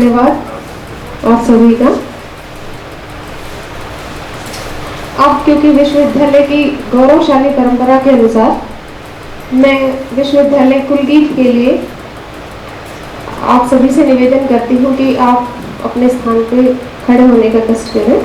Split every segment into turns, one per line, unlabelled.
धन्यवाद आप सभी का। आप क्योंकि विश्वविद्यालय की गौरवशाली परंपरा के अनुसार मैं विश्वविद्यालय कुलगीत के लिए आप सभी से निवेदन करती हूँ कि आप अपने स्थान पे खड़े होने का कष्ट करें।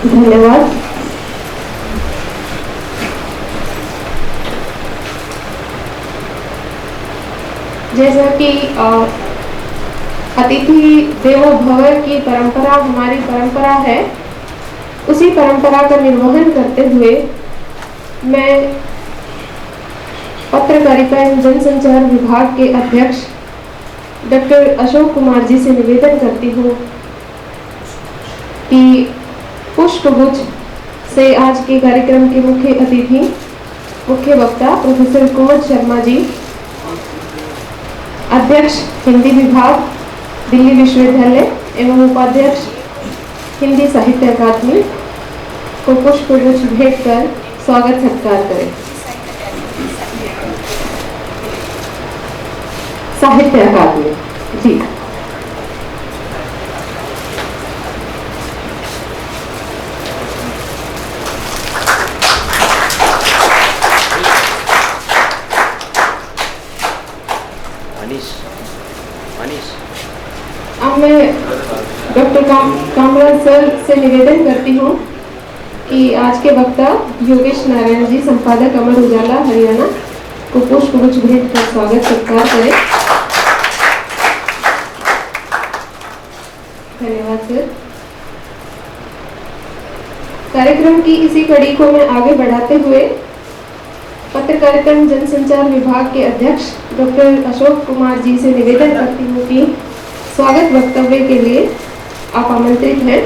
धन्यवाद। जैसा कि अतिथि देवो भव की परंपरा हमारी परंपरा है, उसी परंपरा का निर्वहन करते हुए मैं पत्रकारिता एवं जनसंचार विभाग के अध्यक्ष डॉक्टर अशोक कुमार जी से निवेदन करती हूँ कि पुष्पगुच्छ से आज के कार्यक्रम के मुख्य वक्ता प्रोफेसर कुमार शर्मा जी, अध्यक्ष हिंदी विभाग दिल्ली विश्वविद्यालय एवं उपाध्यक्ष हिंदी साहित्य अकादमी को पुष्पगुच्छ भेंट कर स्वागत सत्कार करें। साहित्य अकादमी जी। अब मैं डॉक्टर कामराज सर से निवेदन करती हूँ कि आज के वक्ता योगेश नारायण जी, संपादक अमर उजाला हरियाणा, को पुष्पगुच्छ भेंट कर स्वागत सत्कार करें। धन्यवाद सर। कार्यक्रम की इसी कड़ी को मैं आगे बढ़ाते हुए पत्रकारिता जनसंचार विभाग के अध्यक्ष डॉक्टर अशोक कुमार जी से निवेदन करती हूँ कि स्वागत वक्तव्य के लिए आप आमंत्रित हैं।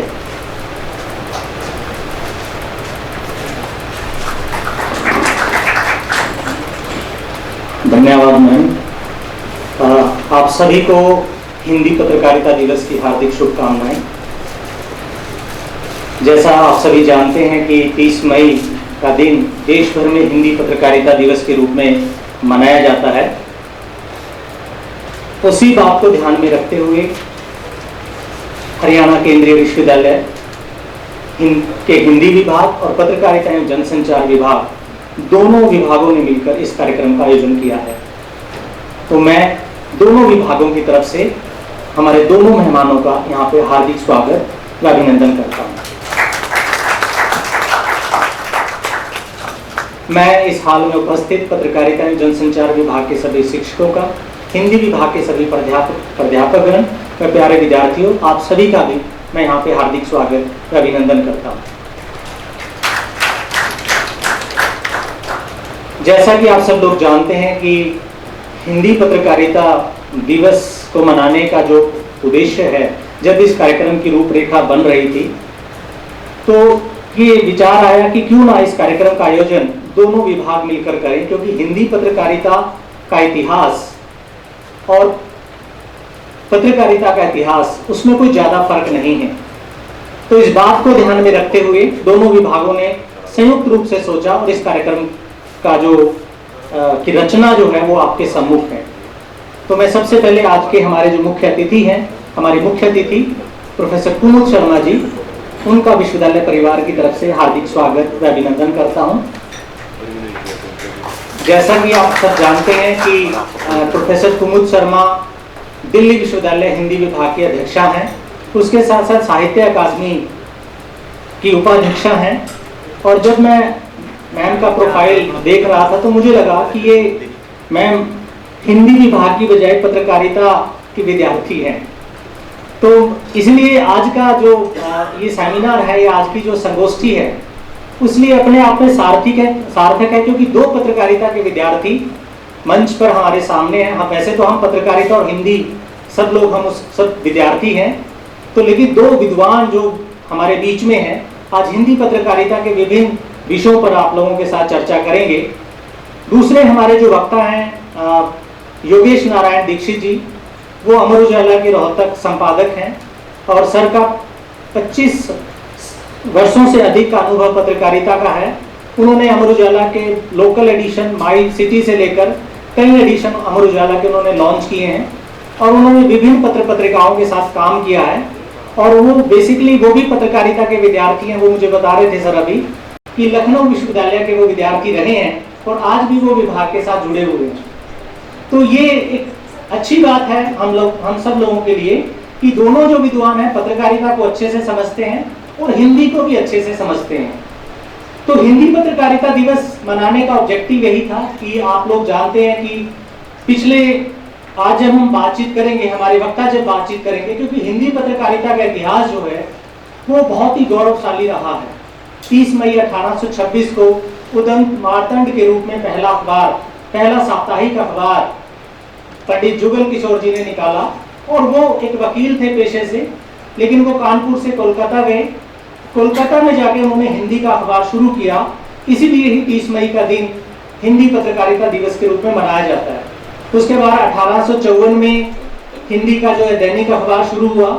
धन्यवाद मैम। आप सभी को हिंदी पत्रकारिता दिवस की हार्दिक शुभकामनाएं। जैसा आप सभी जानते हैं कि 30 मई का दिन देश भर में हिंदी पत्रकारिता दिवस के रूप में मनाया जाता है। उसी बात को ध्यान में रखते हुए हरियाणा केंद्रीय विश्वविद्यालय के हिंदी विभाग और पत्रकारिता एवं जनसंचार विभाग दोनों विभागों ने मिलकर इस कार्यक्रम का आयोजन किया है। तो मैं दोनों विभागों की तरफ से हमारे दोनों मेहमानों का यहाँ पे हार्दिक स्वागत व अभिनंदन करता हूँ। मैं इस हाल में उपस्थित पत्रकारिता एवं जनसंचार विभाग के सभी शिक्षकों का, हिंदी विभाग के सभी प्राध्यापकगण व प्यारे विद्यार्थियों, आप सभी का भी मैं यहाँ पे हार्दिक स्वागत व अभिनंदन करता हूँ। जैसा कि आप सब लोग जानते हैं कि हिंदी पत्रकारिता दिवस को मनाने का जो उद्देश्य है, जब इस कार्यक्रम की रूपरेखा बन रही थी तो ये विचार आया कि क्यों ना इस कार्यक्रम का आयोजन दोनों विभाग मिलकर करें, क्योंकि हिंदी पत्रकारिता का इतिहास और पत्रकारिता का इतिहास उसमें कोई ज़्यादा फर्क नहीं है। तो इस बात को ध्यान में रखते हुए दोनों विभागों ने संयुक्त रूप से सोचा और इस कार्यक्रम का की रचना जो है वो आपके सम्मुख है। तो मैं सबसे पहले आज के हमारे जो मुख्य अतिथि हैं, हमारे मुख्य अतिथि प्रोफेसर कुमुद शर्मा जी, उनका विश्वविद्यालय परिवार की तरफ से हार्दिक स्वागत व अभिनंदन करता हूं। जैसा कि आप सब जानते हैं कि प्रोफेसर कुमुद शर्मा दिल्ली विश्वविद्यालय हिंदी विभाग के अध्यक्षा हैं, उसके साथ साथ साहित्य अकादमी की उपाध्यक्षा हैं। और जब मैं मैम का प्रोफाइल देख रहा था तो मुझे लगा कि ये मैम हिंदी विभाग की बजाय पत्रकारिता की विद्यार्थी हैं। तो इसलिए आज का जो ये सेमिनार है या आज की जो संगोष्ठी है उसलिए अपने आप में सार्थक है, क्योंकि दो पत्रकारिता के विद्यार्थी मंच पर हमारे सामने हैं। वैसे तो हम पत्रकारिता और हिंदी सब लोग हम उस सब विद्यार्थी हैं, तो लेकिन दो विद्वान जो हमारे बीच में हैं आज हिंदी पत्रकारिता के विभिन्न विषयों पर आप लोगों के साथ चर्चा करेंगे। दूसरे हमारे जो वक्ता हैं योगेश नारायण दीक्षित जी, वो अमर उजाला के रोहतक संपादक हैं और सर का 25 वर्षों से अधिक का अनुभव पत्रकारिता का है। उन्होंने अमर उजाला के लोकल एडिशन माई सिटी से लेकर कई एडिशन अमर उजाला के उन्होंने लॉन्च किए हैं और उन्होंने विभिन्न पत्र पत्रिकाओं के साथ काम किया है। और वो बेसिकली वो भी पत्रकारिता के विद्यार्थी हैं। वो मुझे बता रहे थे सर अभी कि लखनऊ विश्वविद्यालय के वो विद्यार्थी रहे हैं और आज भी वो विभाग के साथ जुड़े हुए हैं। तो ये एक अच्छी बात है हम सब लोगों के लिए कि दोनों जो विद्वान हैं पत्रकारिता को अच्छे से समझते हैं और हिंदी को भी अच्छे से समझते हैं। तो हिंदी पत्रकारिता दिवस मनाने का ऑब्जेक्टिव यही था कि आप लोग जानते हैं कि पिछले आज जब हम बातचीत करेंगे, हमारे वक्ता जब बातचीत करेंगे, क्योंकि हिंदी पत्रकारिता का इतिहास जो है वो बहुत ही गौरवशाली रहा है। 30 मई 1826 को उदंत मार्तंड के रूप में पहला साप्ताहिक अखबार पंडित जुगल किशोर जी ने निकाला और वो एक वकील थे पेशे से, लेकिन वो कानपुर से कोलकाता गए। कोलकाता में जाके उन्होंने हिंदी का अखबार शुरू किया। इसीलिए ही 30 मई का दिन हिंदी पत्रकारिता दिवस के रूप में मनाया जाता है। उसके बाद 1854 में हिंदी का जो है दैनिक अखबार शुरू हुआ।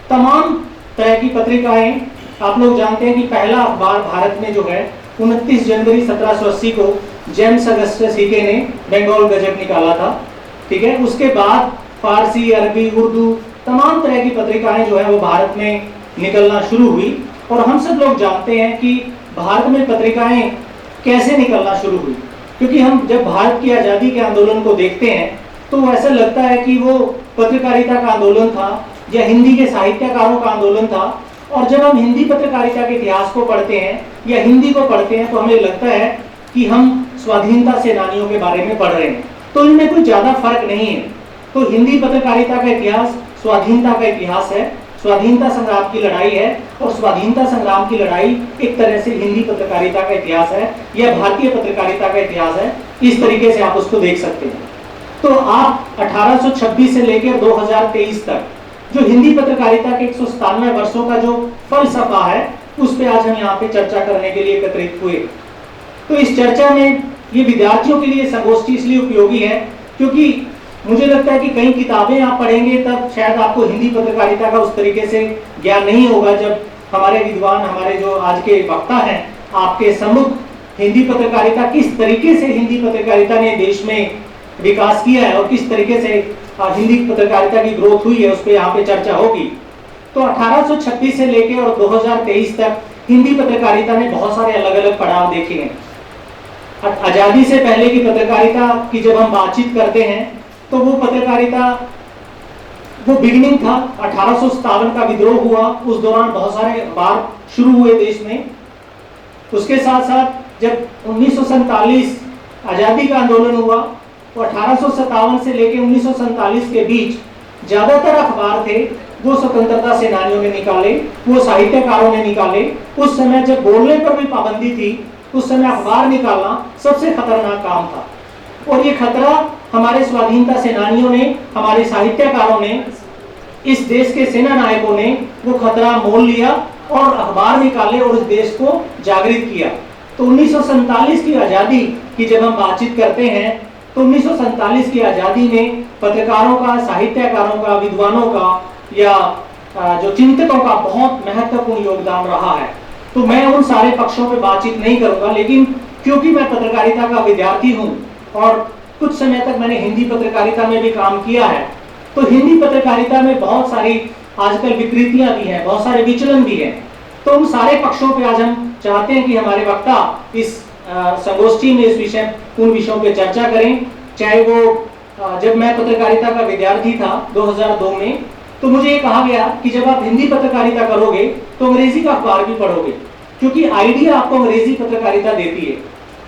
तमाम तरह की पत्रिकाएं, आप लोग जानते हैं कि पहला अखबार भारत में जो है 29 जनवरी 1780 को जेम्स अगस्टस हीके ने बंगाल गजट निकाला था। ठीक है, उसके बाद फारसी, अरबी, उर्दू तमाम तरह की पत्रिकाएं जो है वो भारत में निकलना शुरू हुई। और हम सब लोग जानते हैं कि भारत में पत्रिकाएं कैसे निकलना शुरू हुई, क्योंकि हम जब भारत की आज़ादी के आंदोलन को देखते हैं तो ऐसा लगता है कि वो पत्रकारिता का आंदोलन था या हिंदी के साहित्यकारों का आंदोलन था। और जब हम हिंदी पत्रकारिता के इतिहास को पढ़ते हैं या हिंदी को पढ़ते हैं तो हमें लगता है कि हम स्वाधीनता सेनानियों के बारे में पढ़ रहे हैं। तो इनमें कोई ज़्यादा फर्क नहीं है। तो हिंदी पत्रकारिता का इतिहास स्वाधीनता का इतिहास है, स्वाधीनता संग्राम की लड़ाई है। और स्वाधीनता संग्राम की लड़ाई एक तरह से हिंदी पत्रकारिता का इतिहास है या भारतीय पत्रकारिता का इतिहास है। इस तरीके से आप उसको देख सकते हैं। तो आप 1826 से लेकर 2023 तक जो हिंदी पत्रकारिता के 197 वर्षों का जो फलसफा है उस पर आज हम यहाँ पे चर्चा करने के लिए एकत्रित हुए। तो इस चर्चा में ये विद्यार्थियों के लिए संगोष्ठी इसलिए उपयोगी है क्योंकि मुझे लगता है कि कई किताबें आप पढ़ेंगे तब शायद आपको हिंदी पत्रकारिता का उस तरीके से ज्ञान नहीं होगा। जब हमारे विद्वान, हमारे जो आज के वक्ता हैं आपके सम्मुख हिंदी पत्रकारिता, किस तरीके से हिंदी पत्रकारिता ने देश में विकास किया है और किस तरीके से हिंदी पत्रकारिता की ग्रोथ हुई है, उस पर यहाँ पे चर्चा होगी। तो 1836 से लेके और 2023 तक हिंदी पत्रकारिता ने बहुत सारे अलग अलग पड़ाव देखे हैं। आजादी से पहले की पत्रकारिता की जब हम बातचीत करते हैं तो वो पत्रकारिता, वो बिगिनिंग था। 1857 का विद्रोह हुआ, उस दौरान बहुत सारे अखबार शुरू हुए देश में। उसके साथ साथ जब 1947 आजादी का आंदोलन हुआ तो 1857 से लेकर 1947 के बीच ज्यादातर अखबार थे वो स्वतंत्रता सेनानियों ने निकाले, वो साहित्यकारों ने निकाले। उस समय जब बोलने पर भी पाबंदी थी, उस समय अखबार निकालना सबसे खतरनाक काम था। और ये खतरा हमारे स्वाधीनता सेनानियों ने, हमारे साहित्यकारों ने, इस देश के सेना नायकों ने वो खतरा मोल लिया और अखबार निकाले और इस देश को जागृत किया। तो 1947 की आजादी की जब हम बातचीत करते हैं तो 1947 की आजादी में पत्रकारों का, साहित्यकारों का, विद्वानों का या जो चिंतकों का बहुत महत्वपूर्ण योगदान रहा है। तो मैं उन सारे पक्षों पे बातचीत नहीं करूंगा, लेकिन क्योंकि मैं पत्रकारिता का विद्यार्थी हूं और कुछ समय तक मैंने हिंदी पत्रकारिता में भी काम किया है, तो हिंदी पत्रकारिता में बहुत सारी आजकल विकृतियां भी हैं, बहुत सारे विचलन भी हैं। तो उन सारे पक्षों पे आज हम चाहते हैं कि हमारे वक्ता इस संगोष्ठी में इस विषय, उन विषयों पे चर्चा करें। चाहे वो जब मैं पत्रकारिता का विद्यार्थी था 2002 में, तो मुझे ये कहा गया कि जब आप हिंदी पत्रकारिता करोगे तो अंग्रेजी का अखबार भी पढ़ोगे, क्योंकि आइडिया आपको अंग्रेजी पत्रकारिता देती है।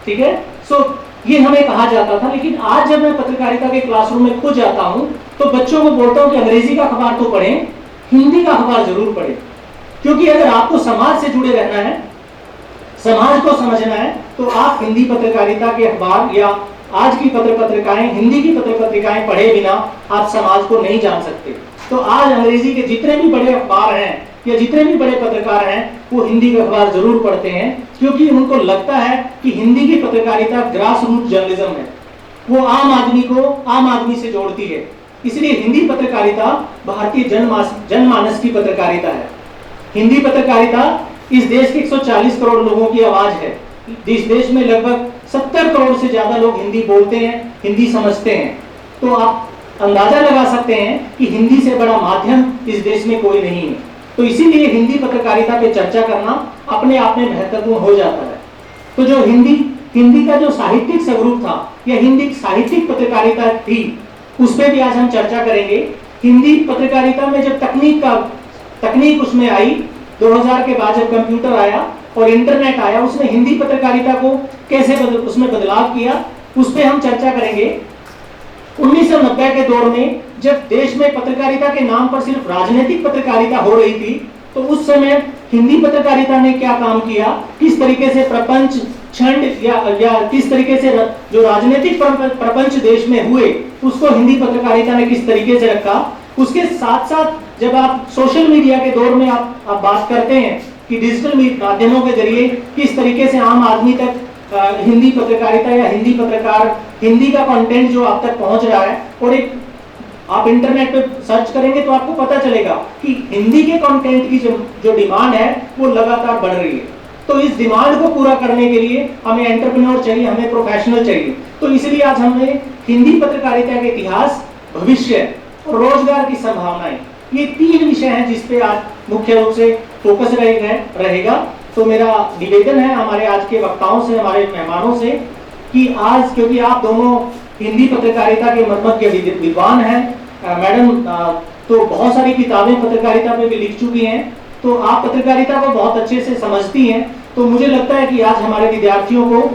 ठीक है, सो ये हमें कहा जाता था। लेकिन आज जब मैं पत्रकारिता के क्लासरूम में खुद जाता हूं तो बच्चों को बोलता हूं कि अंग्रेजी का अखबार तो पढ़ें, हिंदी का अखबार जरूर पढ़ें, क्योंकि अगर आपको समाज से जुड़े रहना है, समाज को समझना है, तो आप हिंदी पत्रकारिता के अखबार या आज की पत्रिकाएं, हिंदी की पत्रिकाएं पढ़े बिना आप समाज को नहीं जान सकते। तो आज अंग्रेजी के जितने भी बड़े अखबार हैं या जितने भी बड़े पत्रकार हैं वो हिंदी का अखबार जरूर पढ़ते हैं, क्योंकि उनको लगता है कि हिंदी की पत्रकारिता ग्रास रूट जर्नलिज्म है, वो आम आदमी को आम आदमी से जोड़ती है। इसलिए हिंदी पत्रकारिता भारतीय जनमानस की पत्रकारिता है। हिंदी पत्रकारिता इस देश के 140 करोड़ लोगों की आवाज है। इस देश में लगभग 70 करोड़ से ज्यादा लोग हिंदी बोलते हैं, हिंदी समझते हैं। तो आप अंदाजा लगा सकते हैं कि हिंदी से बड़ा माध्यम इस देश में कोई नहीं है। तो इसीलिए हिंदी पत्रकारिता पे चर्चा करना अपने आप में महत्वपूर्ण हो जाता है। तो जो हिंदी का जो साहित्यिक स्वरूप था या हिंदी साहित्यिक पत्रकारिता थी, उस पर भी आज हम चर्चा करेंगे। हिंदी पत्रकारिता में जब तकनीक उसमें आई 2000 के बाद, जब कंप्यूटर आया और इंटरनेट आया, उसने हिंदी पत्रकारिता को कैसे उसमें बदलाव किया, उस पर हम चर्चा करेंगे। 1990 के दौर में जब देश में पत्रकारिता के नाम पर सिर्फ राजनीतिक पत्रकारिता हो रही थी, तो उस समय हिंदी पत्रकारिता ने क्या काम किया, किस तरीके से प्रपंच छंद या किस तरीके से जो राजनीतिक प्रपंच देश में हुए उसको हिंदी पत्रकारिता ने किस तरीके से रखा। उसके साथ साथ जब आप सोशल मीडिया के दौर में आप बात करते हैं कि डिजिटल माध्यमों के जरिए किस तरीके से आम आदमी तक हिंदी पत्रकारिता या हिंदी पत्रकार, हिंदी का कंटेंट जो आप तक पहुंच रहा है, और एक आप इंटरनेट पे सर्च करेंगे तो आपको पता चलेगा कि हिंदी के कंटेंट की जो डिमांड है वो लगातार बढ़ रही है। तो इस डिमांड को पूरा करने के लिए हमें एंटरप्रेन्योर चाहिए, हमें प्रोफेशनल चाहिए। तो इसलिए आज हमें हिंदी पत्रकारिता के इतिहास, भविष्य और रोजगार की संभावनाएं, ये 3 विषय हैं जिस पे आज मुख्य रूप से फोकस रहेगा। तो मेरा निवेदन है हमारे आज के वक्ताओं से, हमारे मेहमानों से, कि आज क्योंकि आप दोनों हिंदी पत्रकारिता के मर्मज्ञ विद्वान हैं, मैडम तो बहुत सारी किताबें पत्रकारिता पे भी लिख चुकी हैं, तो आप पत्रकारिता को बहुत अच्छे से समझती हैं। तो मुझे लगता है कि आज हमारे विद्यार्थियों को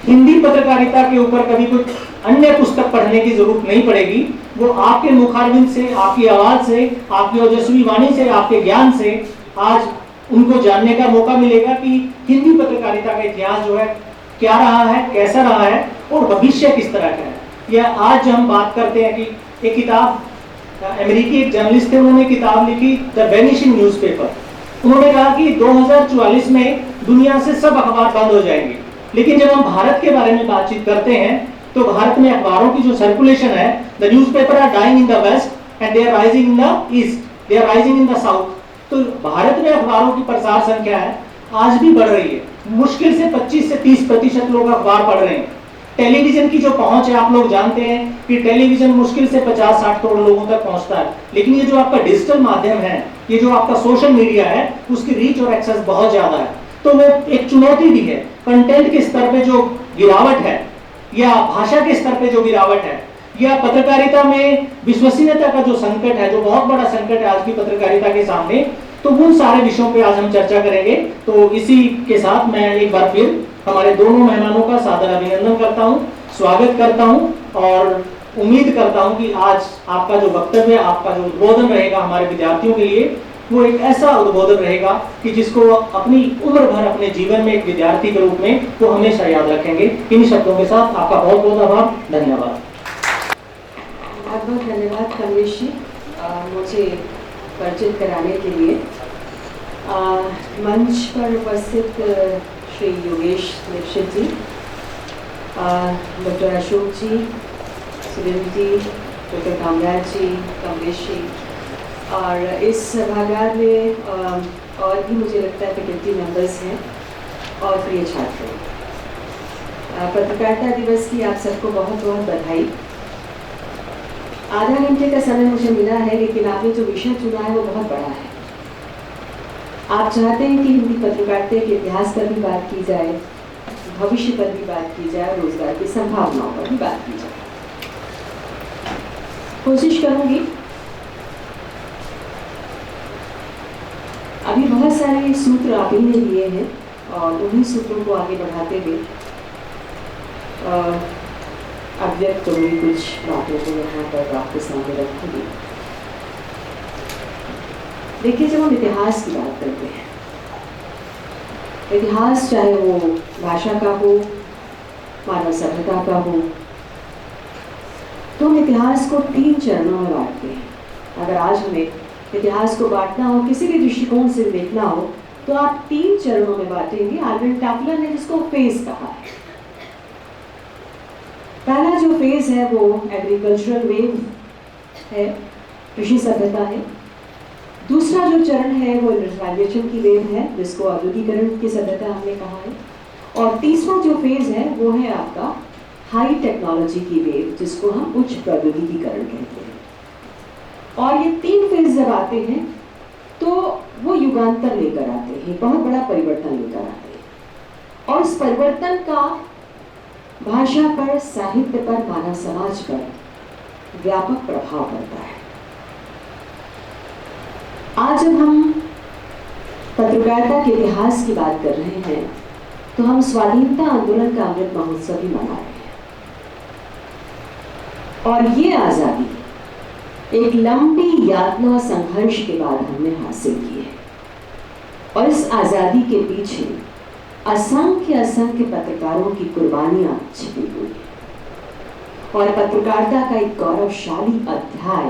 हिंदी पत्रकारिता के ऊपर कभी कुछ अन्य पुस्तक पढ़ने की जरूरत नहीं पड़ेगी। वो आपके मुखारविंद से, आपकी आवाज से, आपकी ओजस्वी वाणी से, आपके ज्ञान से आज उनको जानने का मौका मिलेगा कि हिंदी पत्रकारिता का इतिहास जो है क्या रहा है, कैसा रहा है और भविष्य किस तरह का है। या आज हम बात करते हैं कि एक किताब, अमेरिकी एक जर्नलिस्ट थे, उन्होंने किताब लिखी द वेनिशिंग न्यूज़पेपर। उन्होंने कहा कि 2044 में दुनिया से सब अखबार बंद हो जाएंगे, लेकिन जब हम भारत के बारे में बातचीत करते हैं तो भारत में अखबारों की जो सर्कुलेशन है the newspaper are dying in the west and they are rising in the east, they are rising in the south. तो भारत में अखबारों की प्रसार संख्या है आज भी बढ़ रही है, मुश्किल से 25 से 30% लोग अखबार पढ़ रहे हैं। टेलीविजन की जो पहुंच है, आप लोग जानते हैं कि टेलीविजन मुश्किल से 50-60 करोड़ लोगों तक पहुंचता है, लेकिन ये जो आपका डिजिटल माध्यम है, ये जो आपका सोशल मीडिया है, उसकी रीच और एक्सेस बहुत ज्यादा है। तो वो एक चुनौती भी है। कंटेंट के स्तर पे जो गिरावट है, या भाषा के स्तर पे जो गिरावट है, या पत्रकारिता में विश्वसनीयता का जो संकट है, जो बहुत बड़ा संकट है आज की पत्रकारिता के सामने, तो उन सारे विषयों पे आज हम चर्चा करेंगे। तो इसी के साथ मैं एक बार फिर हमारे दोनों मेहमानों का सादर अभिनंदन करता हूं, स्वागत करता हूं और उम्मीद करता हूं कि आज आपका जो वक्तव्य, आपका जो उद्बोधन रहेगा हमारे विद्यार्थियों के लिए, वो एक ऐसा उद्बोधन रहेगा कि जिसको अपनी उम्र भर अपने जीवन में एक विद्यार्थी के रूप में वो हमेशा याद रखेंगे। इन शब्दों के साथ आपका बहुत बहुत आभार, धन्यवाद।
बहुत बहुत धन्यवाद कमलेश जी मुझे परिचित कराने के लिए। मंच पर उपस्थित श्री योगेश दीक्षित जी, डॉक्टर अशोक जी, सुरेंद्र जी, डॉक्टर कामराज जी, कमलेश जी, और इस सभागार में और भी मुझे लगता है फैकल्टी मेंबर्स हैं और प्रिय छात्र। पत्रकारिता दिवस की आप सबको बहुत बहुत बधाई। आधा घंटे का समय मुझे मिला है, लेकिन आपने जो विषय चुना है वो बहुत बड़ा है। आप चाहते हैं कि हिंदी पत्रकारिता के इतिहास पर भी बात की जाए, भविष्य पर भी बात की जाए, रोजगार की संभावनाओं पर भी बात की जाए। कोशिश करूंगी। अभी बहुत सारे सूत्र आप ही ने लिए हैं और उन्हीं सूत्रों को आगे बढ़ाते हुए अव्यक्त करूंगी कुछ बातों को यहाँ पर आपके सामने रखूंगी। देखिए, जब हम इतिहास की बात करते हैं, इतिहास चाहे वो भाषा का हो, मानव सभ्यता का हो, तो हम इतिहास को 3 चरणों में बांटते हैं। अगर आज हमें इतिहास को बांटना हो, किसी भी दृष्टिकोण से देखना हो, तो आप 3 चरणों में बांटेंगे। आल्विन टॉफलर ने जिसको फेज कहा है। पहला जो फेज है वो एग्रीकल्चरल वेव है, कृषि सभ्यता है। दूसरा जो चरण है वो इंडस्ट्रियलाइजेशन की वेव है, जिसको औद्योगिकरण की सभ्यता हमने कहा है। और तीसरा जो फेज है वो है आपका हाई टेक्नोलॉजी की वेव, जिसको हम उच्च प्रौद्योगिकीकरण कहते हैं। और ये 3 फेज जब आते हैं तो वो युगांतर लेकर आते हैं, बहुत बड़ा परिवर्तन लेकर आते हैं। और इस परिवर्तन का भाषा पर, साहित्य पर, मानव समाज पर व्यापक प्रभाव पड़ता है। आज जब हम पत्रकारिता के इतिहास की बात कर रहे हैं तो हम स्वाधीनता आंदोलन का अमृत महोत्सव भी मना रहे हैं। और ये आजादी एक लंबी यातना संघर्ष के बाद हमने हासिल की है। और इस आजादी के पीछे असंख्य असंख्य पत्रकारों की कुर्बानियां छिपी हुई है। और पत्रकारिता का एक गौरवशाली अध्याय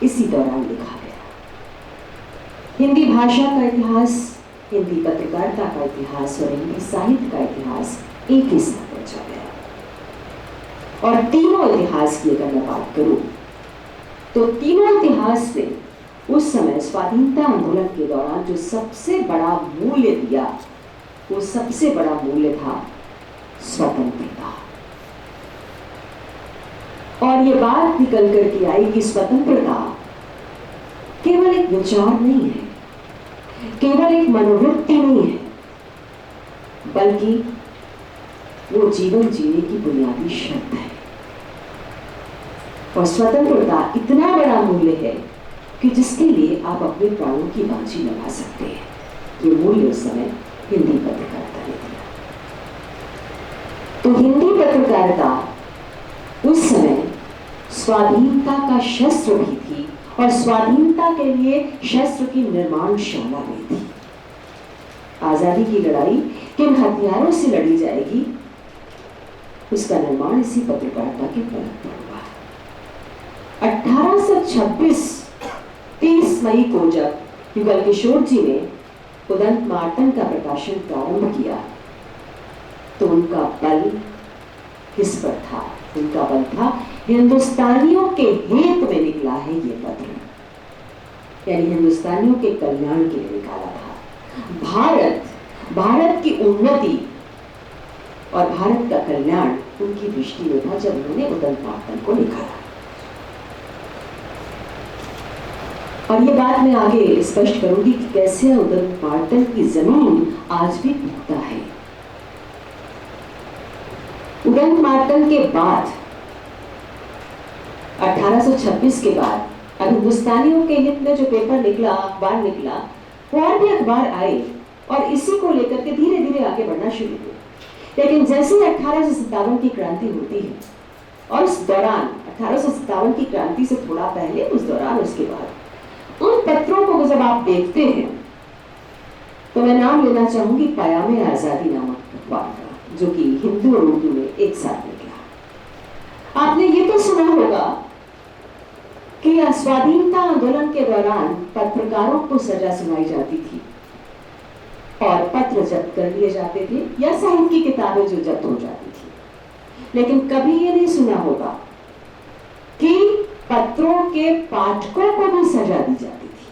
इसी दौरान लिखा गया। हिंदी भाषा का इतिहास, हिंदी पत्रकारिता का इतिहास और हिंदी साहित्य का इतिहास एक ही साथ रचा गया। और तीनों इतिहास की अगर मैं बात करूं तो तीनों इतिहास में उस समय स्वाधीनता आंदोलन के दौरान जो सबसे बड़ा मूल्य दिया, वो सबसे बड़ा मूल्य था स्वतंत्रता। और ये बात निकल कर के आई कि स्वतंत्रता केवल एक विचार नहीं है, केवल एक मनोवृत्ति नहीं है, बल्कि वो जीवन जीने की बुनियादी शर्त है। और स्वतंत्रता इतना बड़ा मूल्य है कि जिसके लिए आप अपने प्राणों की बाजी लगा सकते हैं। ये मूल्य उस समय हिंदी पत्रकारिता ने दिया। तो हिंदी पत्रकारिता उस समय स्वाधीनता का शस्त्र भी थी और स्वाधीनता के लिए शस्त्र की निर्माणशाला भी थी। आजादी की लड़ाई किन हथियारों से लड़ी जाएगी, उसका निर्माण इसी पत्रकारिता के बल पर हुआ। 1826 30 मई को जब युगल किशोर जी ने उदंत मार्तन का प्रकाशन प्रारंभ किया तो उनका बल किस पर था? उनका बल था हिंदुस्तानियों के हित में निकला है ये पत्र, यानी हिंदुस्तानियों के कल्याण के लिए निकाला था। भारत की उन्नति और भारत का कल्याण उनकी दृष्टि में था जब उन्होंने उदंत मार्तंड को निकाला। और ये बात मैं आगे स्पष्ट करूंगी कि कैसे उदंत मार्तंड की जमीन आज भी पुख्ता है। उदंत मार्तंड के बाद 1826 के बाद अब हिंदुस्तानियों के हित में जो पेपर निकला, अखबार निकला, वो और भी अखबार आए और इसी को लेकर के धीरे धीरे आगे बढ़ना शुरू हुआ। लेकिन जैसे 1857 की क्रांति होती है और उस दौरान 1857 की क्रांति से थोड़ा पहले, उस दौरान, उसके बाद उन पत्रों को जब आप देखते हैं तो मैं नाम लेना चाहूंगी पयामे आजादी नामक अखबार का, जो कि हिंदी और उर्दू में एक साथ निकला। आपने ये तो सुना होगा कि स्वाधीनता आंदोलन के दौरान पत्रकारों को सजा सुनाई जाती थी और पत्र जब्त कर लिए जाते थे या साहित्य की किताबें जो जब्त हो जाती थी। लेकिन कभी ये नहीं सुना होगा कि पत्रों के पाठकों को भी सजा दी जाती थी।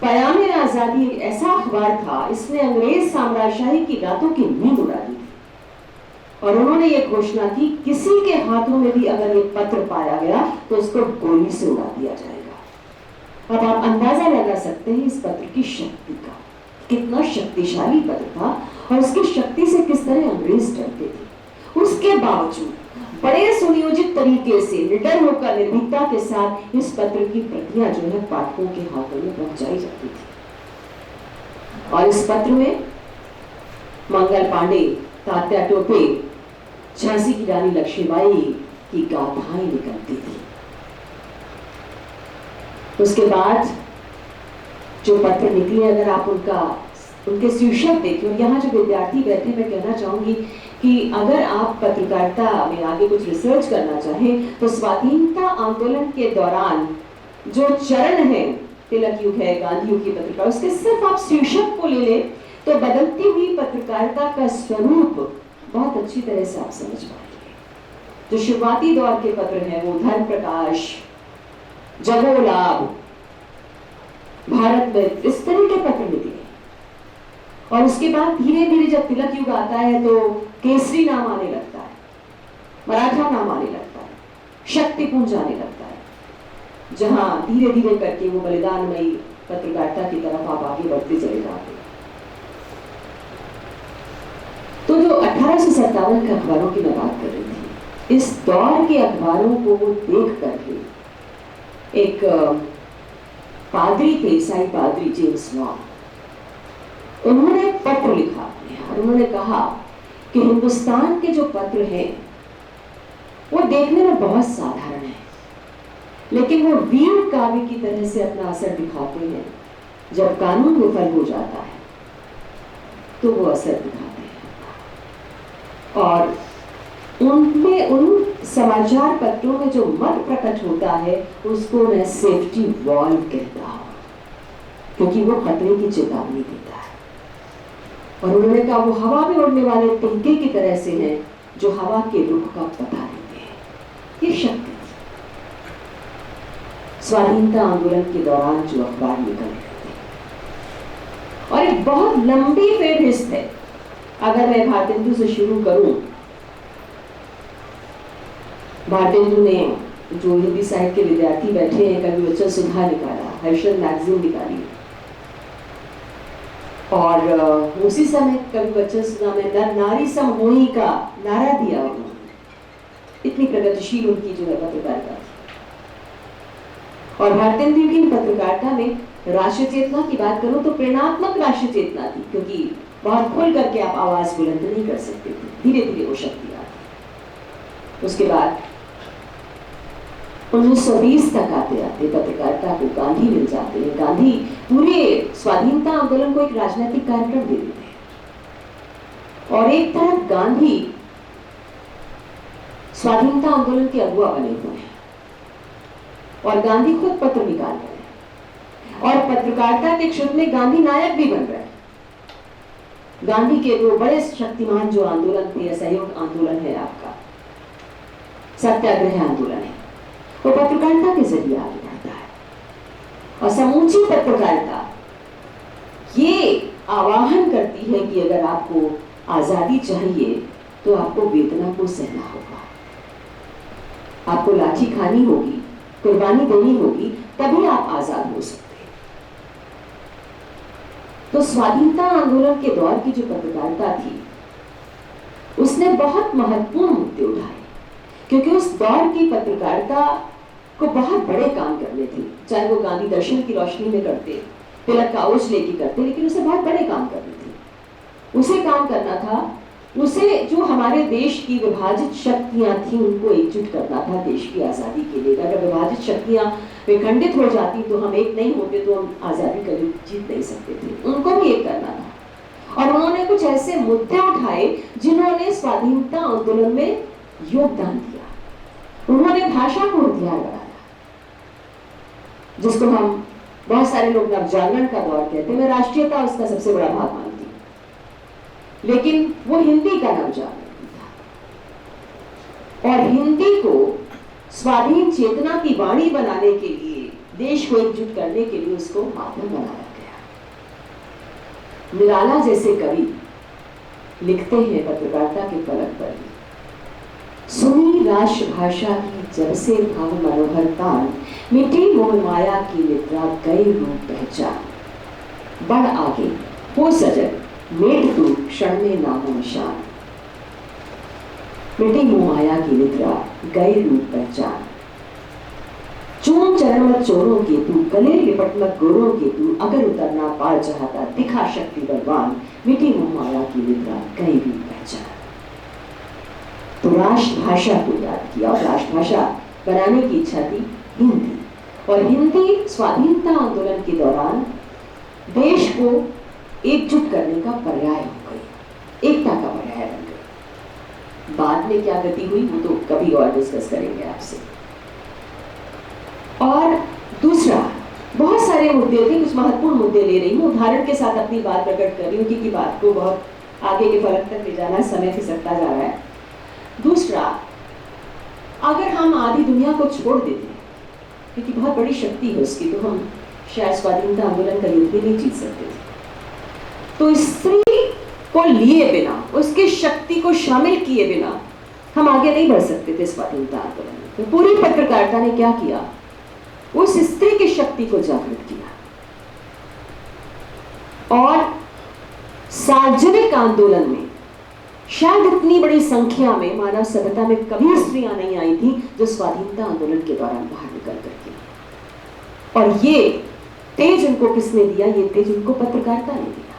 पयामे आजादी एक ऐसा अखबार था, इसने अंग्रेज साम्राज्यशाही की रातों की नींद उड़ा दी थी और उन्होंने ये घोषणा की, किसी के हाथों में भी अगर ये पत्र पाया गया तो उसको गोली से उड़ा दिया जाएगा। अब आप अंदाजा लगा सकते हैं इस पत्र की शक्ति का, कितना शक्तिशाली पत्र था और उसकी शक्ति से किस तरह अंग्रेज डरते थे। उसके बावजूद बड़े सुनियोजित तरीके से, निडर होकर, निर्भीकता के साथ इस पत्र की प्रतियां जो है पाठकों के हाथों में पहुंचाई जाती थी। और इस पत्र में मंगल पांडे, तात्या टोपे, झांसी की रानी लक्ष्मीबाई की गाथाएं निकलती थी। उसके बाद जो पत्र निकले, अगर आप उनके शीर्षक देखें, और यहाँ जो विद्यार्थी बैठे, मैं कहना चाहूंगी कि अगर आप पत्रकारिता में आगे कुछ रिसर्च करना चाहें तो स्वाधीनता आंदोलन के दौरान जो चरण है, तिलक युग है, गांधी युग की पत्रकारिता, उसके सिर्फ आप शीर्षक को ले लें तो बदलती हुई पत्रकारिता का स्वरूप बहुत अच्छी तरह से आप समझ पाएंगे। जो शुरुआती दौर के पत्र हैं वो धर्म प्रकाश, जगो लाभ, भारत में, इस तरह के पत्र निकले। और उसके बाद धीरे धीरे जब तिलक युग आता है तो केसरी नाम आने लगता है, मराठा नाम आने लगता है, शक्तिपुंज आने लगता है, जहां धीरे धीरे करके वो बलिदानमयी पत्रकारिता की तरफ आप आगे बढ़ते चले जाते हैं। तो जो 1857 के अखबारों की मैं बात कर रही थी, इस दौर के अखबारों को देख करके एक पादरी थे, ईसाई पादरी जेम्स लॉन्ग, उन्होंने पत्र लिखा और उन्होंने कहा कि हिंदुस्तान के जो पत्र हैं वो देखने में बहुत साधारण है, लेकिन वो वीर काव्य की तरह से अपना असर दिखाते हैं। जब कानून विफल हो जाता है तो वो असर दिखाते हैं। और उनमें, उन समाचार पत्रों में जो मत प्रकट होता है उसको मैं सेफ्टी वॉल्व कहता हूं, क्योंकि वो खतरे की चेतावनी देता है। और उन्होंने कहा वो हवा में उड़ने वाले तिनके की तरह से हैं जो हवा के रुख का पता देते हैं। ये शक्ति स्वाधीनता आंदोलन के दौरान जो अखबार निकल रहे थे, और एक बहुत लंबी फेहरिस्त है। अगर मैं भारतेंदु से शुरू करूं, भारतेंदु ने जो हिंदी साहित्य के विद्यार्थी बैठे हैं, कवि वचन सुधा निकाला, हर्षद मैगजीन निकाली, और उसी समय कवि वचन सुधा में नर नारी सम होई का नारा दिया उन्होंने। इतनी प्रगतिशील उनकी जो है पत्रकारिता थी। और भारतेंदु की पत्रकारिता में राष्ट्रीय चेतना की बात करूं तो प्रेरणात्मक राष्ट्रीय चेतना थी, क्योंकि बहुत खुल करके आप आवाज बुलंद नहीं कर सकते थे, धीरे धीरे वो शक्ति आती। उसके बाद 1920 तक आते आते पत्रकारिता को गांधी मिल जाते हैं। गांधी पूरे स्वाधीनता आंदोलन को एक राजनीतिक कार्यक्रम दे देते हैं, और एक तरफ गांधी स्वाधीनता आंदोलन के अगुआ बने हुए हैं और गांधी खुद पत्र निकाल रहे हैं, और पत्रकारिता के क्षेत्र में गांधी नायक भी बन रहे हैं। गांधी के दो बड़े शक्तिमान जो आंदोलन थे, असहयोग आंदोलन है आपका, सत्याग्रह आंदोलन है, वो पत्रकारिता के जरिए आगे बढ़ता है। और समूची पत्रकारिता ये आवाहन करती है कि अगर आपको आजादी चाहिए तो आपको वेदना को सहना होगा, आपको लाठी खानी होगी, कुर्बानी देनी होगी, तभी आप आजाद हो सकते हैं। तो स्वाधीनता आंदोलन के दौर की जो पत्रकारिता थी उसने बहुत महत्वपूर्ण मुद्दे उठाए, क्योंकि उस दौर की पत्रकारिता को बहुत बड़े काम करने थे, चाहे वो गांधी दर्शन की रोशनी में करते, तिलक का ओझ लेके करते, लेकिन उसे बहुत बड़े काम करने थे। उसे काम करना था, उसे जो हमारे देश की विभाजित शक्तियां थी उनको एकजुट करना था देश की आजादी के लिए। अगर विभाजित शक्तियां विखंडित हो जाती तो हम एक नहीं होते तो हम आजादी कभी जीत नहीं सकते थे, उनको भी एक करना था। और उन्होंने कुछ ऐसे मुद्दे उठाए जिन्होंने स्वाधीनता आंदोलन में योगदान दिया। उन्होंने भाषा को हथियार बनाया, जिसको हम बहुत सारे लोग नवजागरण का दौर कहते हैं, मैं राष्ट्रीयता उसका सबसे बड़ा भाग मानती हूँ, लेकिन वो हिंदी का नवजागरण था। और हिंदी को स्वाधीन चेतना की वाणी बनाने के लिए, देश को एकजुट करने के लिए उसको माध्यम बनाया गया। निराला जैसे कवि लिखते हैं पत्रकारिता के फलक पर, सुनी राष्ट्रभाषा की जब से भाव मनोहर तान, मिटी मोह माया की निद्रा गई रूप पहचान, बढ़ आगे हो सजग मेट तू क्षण में नामो निशान, मिटी मोह माया की निद्रा गई रूप पहचान, चूम चरण मत चोरों के तू, गले लिपट मत गोरों के तू, अगर उतरना पार चाहता दिखा शक्ति बलवान, मिटी मोह माया की निद्रा गई रूप पहचान। तो राष्ट्रभाषा को याद किया और राष्ट्रभाषा बनाने की इच्छा थी हिंदी, और हिंदी स्वाधीनता आंदोलन के दौरान देश को एकजुट करने का पर्याय हो गई, एकता का पर्याय बन गई। बाद में क्या गति हुई वो तो कभी और डिस्कस करेंगे आपसे। और दूसरा, बहुत सारे मुद्दे थे, कुछ महत्वपूर्ण मुद्दे ले रही हूँ, उदाहरण के साथ अपनी बात प्रकट कर रही हूँ क्योंकि बात को बहुत आगे के फलक तक ले जाना, समय खिसकता जा रहा है। दूसरा, अगर हम आधी दुनिया को छोड़ देते, क्योंकि बहुत बड़ी शक्ति है उसकी, तो हम शायद स्वाधीनता आंदोलन का युद्ध भी नहीं जीत सकते थे। तो स्त्री को लिए बिना, उसकी शक्ति को शामिल किए बिना हम आगे नहीं बढ़ सकते थे स्वाधीनता आंदोलन में। तो पूरी पत्रकारिता ने क्या किया, उस स्त्री की शक्ति को जागृत किया और सार्वजनिक आंदोलन में शायद इतनी बड़ी संख्या में मानव सभ्यता में कभी स्त्रियां नहीं आई थी जो स्वाधीनता आंदोलन के दौरान बाहर निकल करके। और ये तेज उनको किसने दिया, ये तेज उनको पत्रकारिता ने दिया।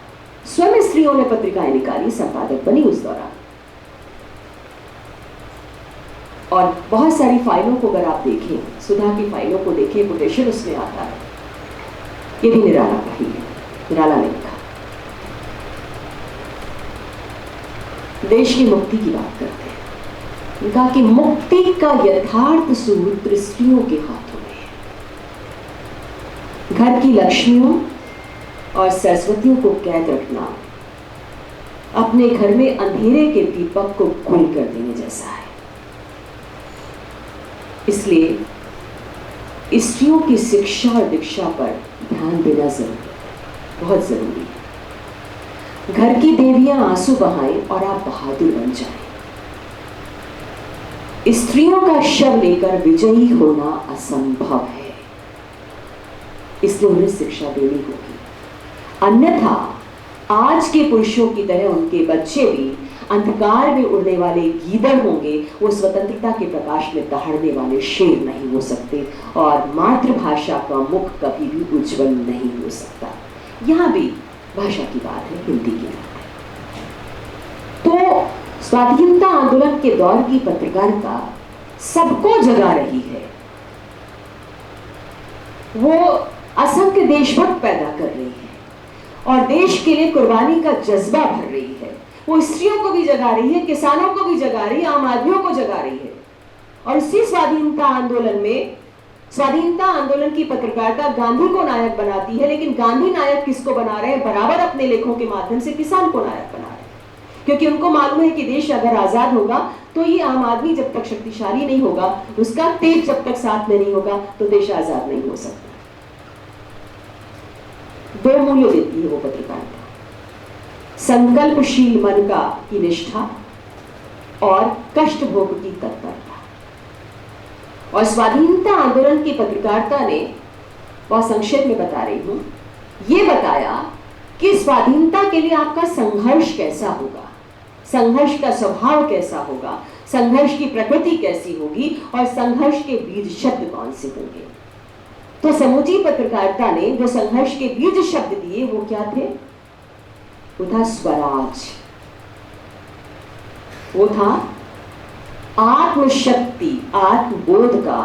स्वयं स्त्रियों ने पत्रिकाएं निकाली, संपादक बनी उस दौरान। और बहुत सारी फाइलों को अगर आप देखें, सुधा की फाइलों को देखें, कोटेशन उसमें आता है, ये भी निराला का ही है, निराला ने लिखा। देश की मुक्ति की बात करते हैं, कहा कि मुक्ति का यथार्थ सूत्र स्त्रियों के हाथों में है। घर की लक्ष्मियों और सरस्वतियों को कैद रखना अपने घर में अंधेरे के दीपक को गुल कर देने जैसा है। इसलिए स्त्रियों की शिक्षा और दीक्षा पर ध्यान देना जरूरी, बहुत जरूरी है। घर की देवियां आंसू बहाएं और आप बहादुर बन जाएं। स्त्रियों का शव लेकर विजयी होना असंभव है, इसलिए उन्हें शिक्षा देनी होगी। अन्यथा आज के पुरुषों की तरह उनके बच्चे भी अंधकार में उड़ने वाले गीदड़ होंगे, वो स्वतंत्रता के प्रकाश में दहाड़ने वाले शेर नहीं हो सकते, और मातृभाषा का मुख कभी भी उज्जवल नहीं हो सकता। यहां भी भाषा की बात है, हिंदी की बात है। तो स्वाधीनता आंदोलन के दौर की पत्रकारिता सबको जगा रही है, वो असंख्य देशभक्त पैदा कर रही है और देश के लिए कुर्बानी का जज्बा भर रही है। वो स्त्रियों को भी जगा रही है, किसानों को भी जगा रही है, आम आदमियों को जगा रही है। और इसी स्वाधीनता आंदोलन में, स्वाधीनता आंदोलन की पत्रकारिता गांधी को नायक बनाती है, लेकिन गांधी नायक किसको बना रहे हैं, बराबर अपने लेखों के माध्यम से किसान को नायक बना रहे हैं। क्योंकि उनको मालूम है कि देश अगर आजाद होगा तो ये आम आदमी जब तक शक्तिशाली नहीं होगा, उसका तेज जब तक साथ में नहीं होगा, तो देश आजाद नहीं हो सकता। दो मूल्य देती है वो पत्रकारिता, संकल्पशील मन का की निष्ठा और कष्ट भोग की तत्परता। और स्वाधीनता आंदोलन की पत्रकारिता ने, बहुत संक्षेप में बता रही हूं, ये बताया कि स्वाधीनता के लिए आपका संघर्ष कैसा होगा, संघर्ष का स्वभाव कैसा होगा, संघर्ष की प्रकृति कैसी होगी और संघर्ष के बीज शब्द कौन से होंगे। तो समूची पत्रकारिता ने जो संघर्ष के बीज शब्द दिए वो क्या थे? वो था स्वराज, वो था आत्मशक्ति, आत्मबोध का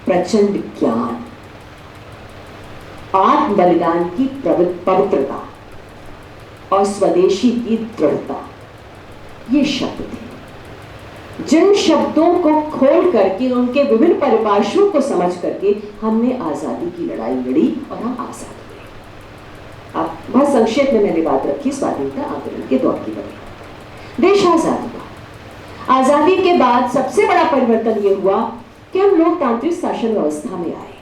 प्रचंड ज्ञान, आत्म बलिदान की पवित्रता और स्वदेशी की दृढ़ता। ये शब्द थे जिन शब्दों को खोल करके, उनके विभिन्न परिभाषाओं को समझ करके हमने आजादी की लड़ाई लड़ी और हम आजाद हुए। अब बहुत संक्षेप में मैंने बात रखी स्वाधीनता आंदोलन के दौर की बात। देश आजाद हुआ। आजादी के बाद सबसे बड़ा परिवर्तन यह हुआ कि हम लोकतांत्रिक शासन व्यवस्था में आए।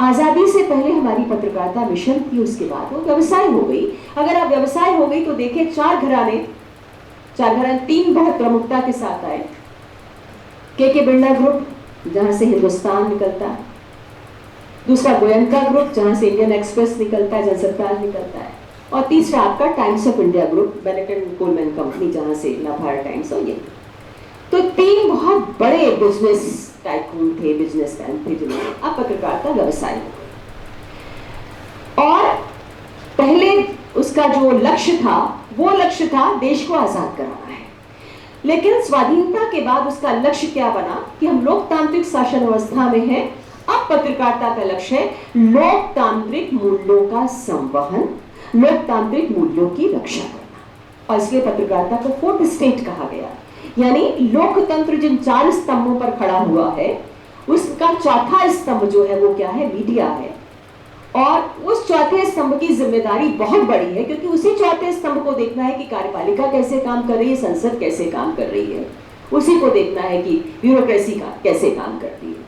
आजादी से पहले हमारी पत्रकारिता मिशन थी, उसके बाद वो व्यवसाय हो गई। अगर आप व्यवसाय हो गई तो देखिए चार घराने तीन बहुत प्रमुखता के साथ आए। के बिरला ग्रुप, जहां से हिंदुस्तान निकलता है, दूसरा गोयनका ग्रुप, जहां से इंडियन एक्सप्रेस निकलता है, जनसत्तार निकलता है, और तीसरा आपका times of India group, Bennett and Colman company, जहां से नवभारत टाइम्स और ये। तो तीन बहुत बड़े बिजनेस टाइकून थे, बिजनेसमैन थे, जिन्होंने अब पत्रकारिता व्यवसाय और पहले उसका जो लक्ष्य था वो लक्ष्य था देश को आजाद कराना है। लेकिन स्वाधीनता के बाद उसका लक्ष्य क्या बना कि हम लोकतांत्रिक शासन व्यवस्था में हैं। अब पत्रकारिता का लक्ष्य है लोकतांत्रिक मूल्यों का संवहन, लोकतांत्रिक मूल्यों की रक्षा करना। और इसलिए पत्रकारिता को फोर्थ स्टेट कहा गया, यानी लोकतंत्र जिन चार स्तंभों पर खड़ा हुआ है उसका चौथा स्तंभ जो है वो क्या है? मीडिया है। और उस चौथे स्तंभ की जिम्मेदारी बहुत बड़ी है, क्योंकि उसी चौथे स्तंभ को देखना है कि कार्यपालिका कैसे काम कर रही है, संसद कैसे काम कर रही है, उसी को देखना है कि ब्यूरोक्रेसी का कैसे काम करती है।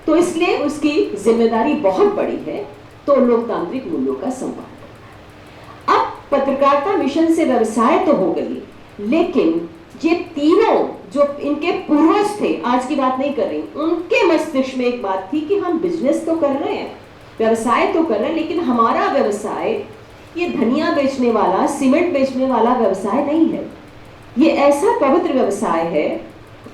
तो इसलिए उसकी जिम्मेदारी बहुत बड़ी है, तो लोकतांत्रिक मूल्यों का संवाद करना। अब पत्रकारिता मिशन से व्यवसाय तो हो गई, लेकिन ये तीनों जो इनके पूर्वज थे, आज की बात नहीं कर रही, उनके मस्तिष्क में एक बात थी कि हम बिजनेस तो कर रहे हैं, व्यवसाय तो कर रहे हैं, लेकिन हमारा व्यवसाय ये धनिया बेचने वाला, सीमेंट बेचने वाला व्यवसाय नहीं है। ये ऐसा पवित्र व्यवसाय है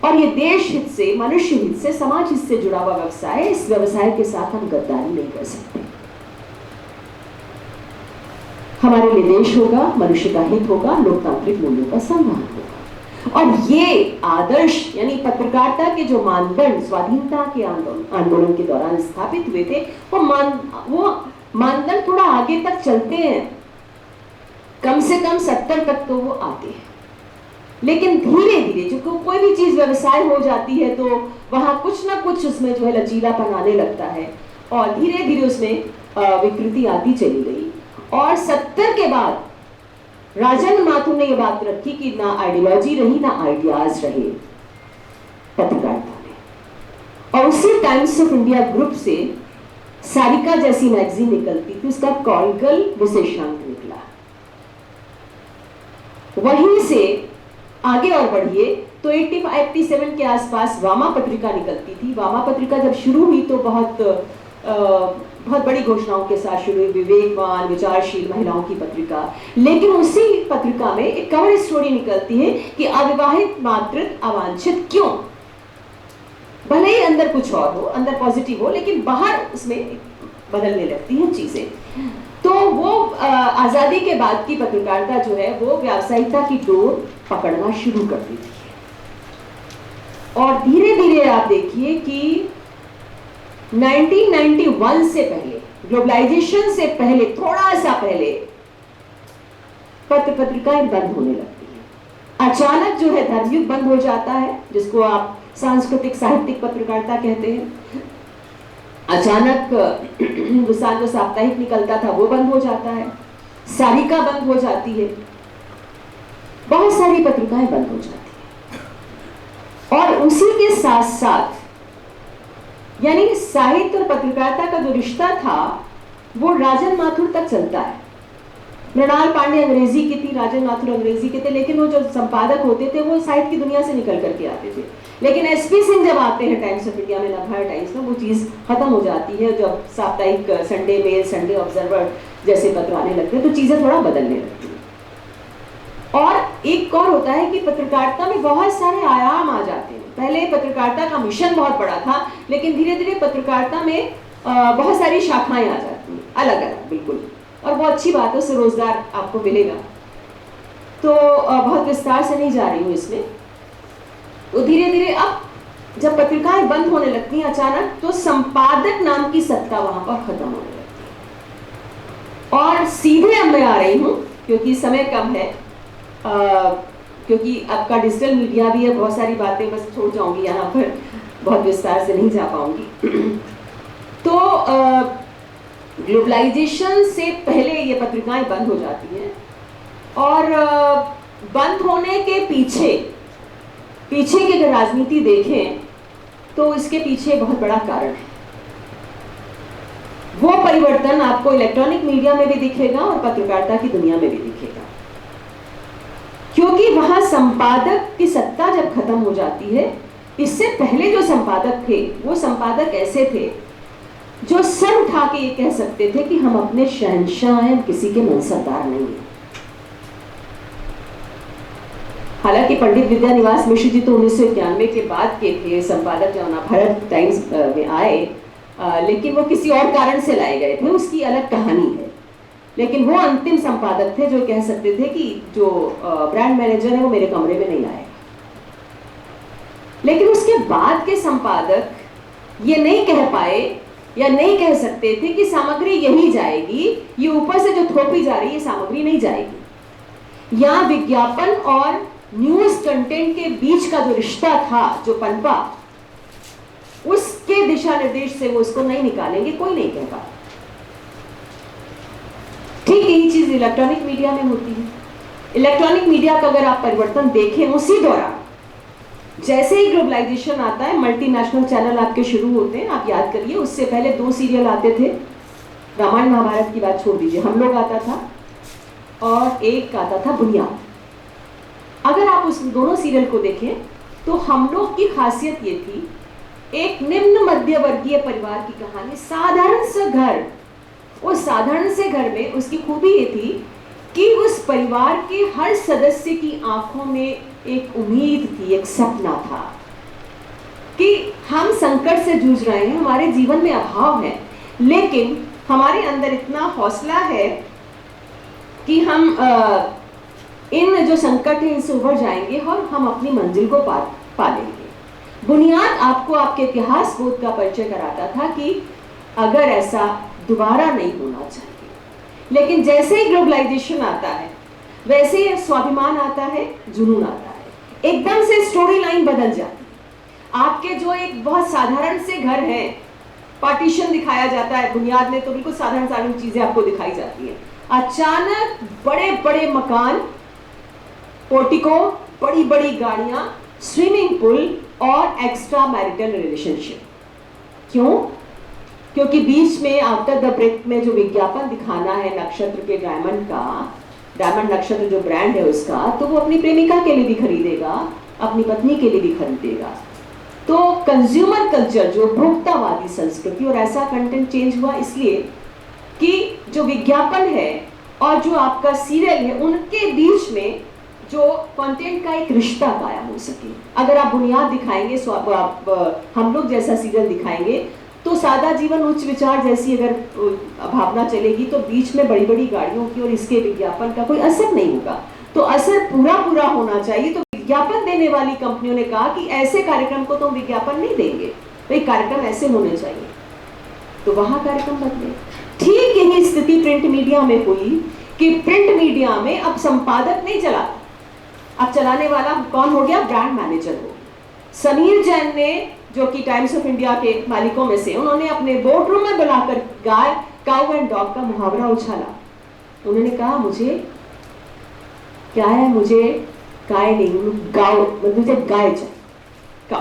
और ये देश हित से, मनुष्य हित से, समाज हित से जुड़ा हुआ व्यवसाय है। इस व्यवसाय के साथ हम गद्दारी नहीं कर सकते। हमारे लिए देश होगा, मनुष्य का हित होगा, लोकतांत्रिक मूल्यों का सम्मान होगा। और ये आदर्श यानी पत्रकारिता के जो मानदंड स्वाधीनता के आंदोलन के दौरान स्थापित हुए थे, वो मानदंड थोड़ा आगे तक चलते हैं, कम से कम 70 तक तो वो आते हैं। लेकिन धीरे धीरे जो कोई भी चीज व्यवसाय हो जाती है तो वहां कुछ ना कुछ उसमें जो है लचीलापन आने लगता है और धीरे धीरे उसमें विकृति आती चली गई। और 70 के बाद राजेंद्र माथुर ने यह बात रखी कि ना आइडियोलॉजी रही ना आइडियाज रहे पत्रकारिता में। और उसी टाइम्स ऑफ इंडिया ग्रुप से सारिका जैसी मैगजीन निकलती थी, उसका कॉलगल विशेषांक निकला। वहीं से आगे और बढ़िए तो 85-87 के आसपास वामा पत्रिका निकलती थी। वामा पत्रिका जब शुरू हुई तो बहुत बड़ी घोषणाओं के साथ शुरू हुई, विवेकवान, विचारशील महिलाओं की पत्रिका। लेकिन उसी पत्रिका में एक कवर स्टोरी निकलती है कि अविवाहित मातृत्व अवांछित क्यों। भले ही अंदर कुछ और हो, अंदर पॉजिटिव हो, लेकिन बाहर उसमें बदलने लगती हैं चीजें। तो वो आजादी के बाद की पत्रकारिता जो है वो व्यावसायिकता की डोर पकड़ना शुरू कर दी थी। और धीरे धीरे आप देखिए कि 1991 से पहले, ग्लोबलाइजेशन से पहले, थोड़ा सा पहले पत्रिकाएं बंद होने लगती हैं। अचानक जो है धर्मयुग बंद हो जाता है, जिसको आप सांस्कृतिक साहित्यिक पत्रकारिता कहते हैं। अचानक हिंदुस्तान जो साप्ताहिक निकलता था वो बंद हो जाता है, सारिका बंद हो जाती है। बहुत सारी पत्रिकाएं बंद हो जाती हैं। और उसी के साथ साथ यानी साहित्य और पत्रकारिता का जो रिश्ता था वो राजन माथुर तक चलता है। मृणाल पांडे अंग्रेजी की थी, राजन माथुर अंग्रेजी के थे, लेकिन वो जो संपादक होते थे वो साहित्य की दुनिया से निकल करके आते थे। लेकिन एसपी सिंह जब आते हैं टाइम्स ऑफ इंडिया में, नवभारत टाइम्स में, वो चीज़ खत्म हो जाती है। जब साप्ताहिक संडे मेल, संडे ऑब्जर्वर जैसे पत्र आने लगते हैं तो चीज़ें थोड़ा बदलने लगती हैं। और एक और होता है कि पत्रकारिता में बहुत सारे आयाम आ जाते हैं। पहले पत्रकारिता का मिशन बहुत बड़ा था, लेकिन धीरे धीरे पत्रकारिता में बहुत सारी शाखाएं आ जाती हैं, अलग अलग बिल्कुल। और बहुत अच्छी बात है, उससे रोजगार आपको मिलेगा। तो बहुत विस्तार से नहीं जा रही हूँ इसमें। तो धीरे धीरे अब जब पत्रिकाएं बंद होने लगती हैं अचानक, तो संपादक नाम की सत्ता वहां पर खत्म होने लगती है। और सीधे अब मैं आ रही हूँ, क्योंकि समय कम है, क्योंकि अब का डिजिटल मीडिया भी है, बहुत सारी बातें बस छोड़ जाऊंगी यहाँ पर, बहुत विस्तार से नहीं जा पाऊंगी। तो ग्लोबलाइजेशन से पहले ये पत्रिकाएं बंद हो जाती हैं। और बंद होने के पीछे की अगर राजनीति देखें तो इसके पीछे बहुत बड़ा कारण है। वो परिवर्तन आपको इलेक्ट्रॉनिक मीडिया में भी दिखेगा और पत्रकारिता की दुनिया में भी दिखेगा, क्योंकि वहां संपादक की सत्ता जब खत्म हो जाती है। इससे पहले जो संपादक थे वो संपादक ऐसे थे जो सर उठा के ये कह सकते थे कि हम अपने शहंशाह हैं, किसी के मनसबदार नहीं है। हालांकि पंडित विद्यानिवास मिश्र जी तो 1991 के बाद के थे संपादक, जब नवभारत टाइम्स में आए, लेकिन वो किसी और कारण से लाए गए थे, उसकी अलग कहानी है। लेकिन वो अंतिम संपादक थे जो कह सकते थे कि जो ब्रांड मैनेजर है वो मेरे कमरे में नहीं आएगा। लेकिन उसके बाद के संपादक ये नहीं कह पाए या नहीं कह सकते थे कि सामग्री यही जाएगी, ये ऊपर से जो थोपी जा रही है सामग्री नहीं जाएगी। या विज्ञापन और न्यूज कंटेंट के बीच का जो रिश्ता था, जो पनपा, उसके दिशा निर्देश से वो उसको नहीं निकालेंगे, कोई नहीं कह पाता। ठीक यही चीज इलेक्ट्रॉनिक मीडिया में होती है। इलेक्ट्रॉनिक मीडिया का अगर आप परिवर्तन देखें, उसी दौरान जैसे ही ग्लोबलाइजेशन आता है, मल्टीनेशनल चैनल आपके शुरू होते हैं। आप याद करिए, उससे पहले 2 सीरियल आते थे, रामायण महाभारत की बात छोड़ दीजिए, हम लोग आता था और एक आता था बुनियाद। अगर आप उस दोनों सीरियल को देखें तो हम लोग की खासियत ये थी, एक निम्न मध्य वर्गीय परिवार की कहानी, साधारण सा घर। उस साधारण से घर में उसकी खूबी ये थी कि उस परिवार के हर सदस्य की आंखों में एक उम्मीद थी, एक सपना था कि हम संकट से जूझ रहे हैं, हमारे जीवन में अभाव है, लेकिन हमारे अंदर इतना हौसला है कि हम इन जो संकट है इनसे उभर जाएंगे और हम अपनी मंजिल को पा लेंगे। बुनियाद आपको आपके इतिहास बोध का परिचय कराता था कि अगर ऐसा दोबारा नहीं होना चाहिए। लेकिन जैसे ही ग्लोबलाइजेशन आता है, वैसे ही स्वाभिमान आता है, जुनून आता है, एकदम से स्टोरी लाइन बदल जाती है। आपके जो एक बहुत साधारण से घर है, पार्टीशन दिखाया जाता है, बुनियाद में तो बिल्कुल साधारण साधारण चीजें आपको दिखाई जाती है, अचानक बड़े बड़े मकान, पोर्टिको, बड़ी बड़ी गाड़ियां, स्विमिंग पूल और एक्स्ट्रा मैरिटल रिलेशनशिप। क्यों? क्योंकि बीच में आफ्टर द ब्रेक में जो विज्ञापन दिखाना है नक्षत्र के, डायमंड का, डायमंड नक्षत्र जो ब्रांड है उसका, तो वो अपनी प्रेमिका के लिए भी खरीदेगा, अपनी पत्नी के लिए भी खरीदेगा। तो कंज्यूमर कल्चर, जो उपभोक्तावादी संस्कृति, और ऐसा कंटेंट चेंज हुआ इसलिए कि जो विज्ञापन है और जो आपका सीरियल है, उनके बीच में जो कंटेंट का एक रिश्ता कायम हो सके। अगर आप बुनियाद दिखाएंगे, हम लोग जैसा सीरियल दिखाएंगे, तो सादा जीवन उच्च विचार जैसी अगर भावना चलेगी, तो बीच में बड़ी बड़ी गाड़ियों की और इसके विज्ञापन का कोई असर नहीं होगा। तो असर पूरा पूरा होना चाहिए। तो विज्ञापन देने वाली कंपनियों ने कहा कि ऐसे कार्यक्रम को तो हम विज्ञापन नहीं देंगे, तो कार्यक्रम ऐसे होने चाहिए। तो वहां कार्यक्रम बदले। ठीक यही स्थिति प्रिंट मीडिया में हुई कि प्रिंट मीडिया में अब संपादक नहीं चला, अब चलाने वाला कौन हो गया? ब्रांड मैनेजर हो। समीर जैन ने, जो कि टाइम्स ऑफ इंडिया के मालिकों में से, उन्होंने अपने बोर्ड रूम में बुलाकर गाय, काउ एंड डॉग का मुहावरा उछाला। उन्होंने कहा, मुझे क्या है, मुझे गाय नहीं, गाय मतलब गाय चाहिए का,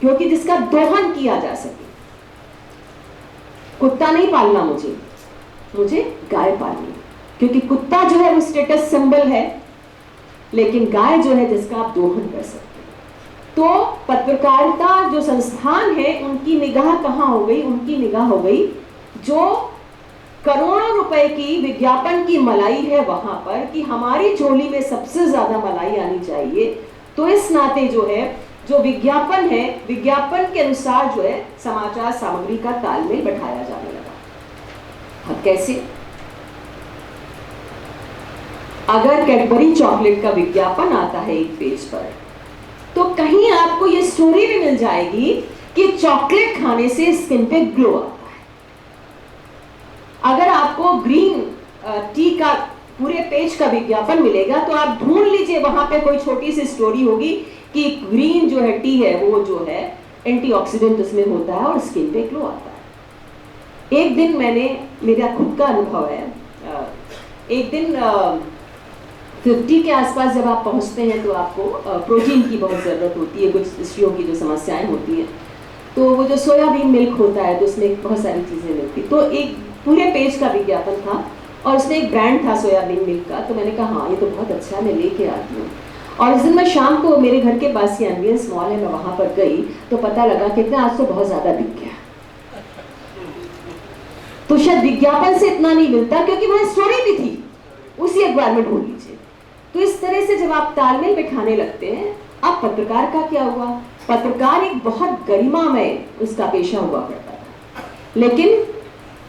क्योंकि जिसका दोहन किया जा सके। कुत्ता नहीं पालना मुझे गाय पालनी, क्योंकि कुत्ता जो है वो स्टेटस सिंबल है, लेकिन गाय जो है जिसका आप दोहन कर सकते हैं। तो पत्रकारिता जो संस्थान है उनकी निगाह कहाँ हो गई? उनकी निगाह हो गई जो करोड़ों रुपए की विज्ञापन की मलाई है वहां पर, कि हमारी झोली में सबसे ज्यादा मलाई आनी चाहिए। तो इस नाते जो है, जो विज्ञापन है, विज्ञापन के अनुसार जो है समाचार सामग्री का तालमेल बैठाया जाने लगा। अब कैसे? अगर कैडबरी चॉकलेट का विज्ञापन आता है एक पेज पर, तो कहीं आपको ये स्टोरी भी मिल जाएगी कि चॉकलेट खाने से स्किन पे ग्लो आता है। अगर आपको ग्रीन टी का पूरे पेज का विज्ञापन मिलेगा, तो आप ढूंढ लीजिए वहां पे कोई छोटी सी स्टोरी होगी कि ग्रीन जो है टी है वो जो है एंटीऑक्सीडेंट उसमें होता है और स्किन पे ग्लो आता है। एक दिन मेरा खुद का अनुभव है, एक दिन 50 के आसपास जब आप पहुंचते हैं तो आपको प्रोटीन की बहुत ज़रूरत होती है, कुछ स्त्रियों की जो समस्याएं होती हैं। तो वो जो सोयाबीन मिल्क होता है तो उसमें बहुत सारी चीज़ें मिलती। तो एक पूरे पेज का विज्ञापन था और उसमें एक ब्रांड था सोयाबीन मिल्क का। तो मैंने कहा हाँ ये तो बहुत अच्छा है, मैं लेके आती हूँ। और उस दिन मैं शाम को मेरे घर के पास ही एम्बियंस मॉल है, मैं वहाँ पर गई तो पता लगा कि इतना आज तो बहुत ज़्यादा बिक गया। तो शायद विज्ञापन से इतना नहीं मिलता, क्योंकि वहाँ स्टोरी भी थी, उसी अखबार में ढूंढ लीजिए। तो इस तरह से जब आप तालमेल बिठाने लगते हैं, अब पत्रकार का क्या हुआ? पत्रकार एक बहुत गरिमामय उसका पेशा हुआ करता था, लेकिन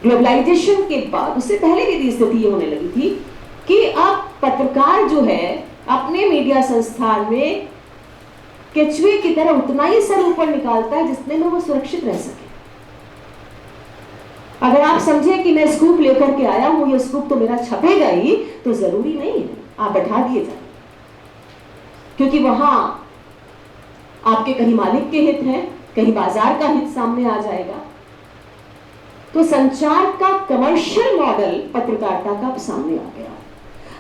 ग्लोबलाइजेशन के बाद, उससे पहले भी स्थिति ये होने लगी थी कि अब पत्रकार जो है अपने मीडिया संस्थान में केचुए की तरह उतना ही सर ऊपर निकालता है जितने में वो सुरक्षित रह सके। अगर आप समझे कि मैं स्कूप लेकर के आया हूं, ये स्कूप तो मेरा छपेगा ही, तो जरूरी नहीं है आप बैठा दिए जाए, क्योंकि वहां आपके कहीं मालिक के हित हैं, कहीं बाजार का हित सामने आ जाएगा। तो संचार का कमर्शियल मॉडल पत्रकारिता का अब सामने आ गया।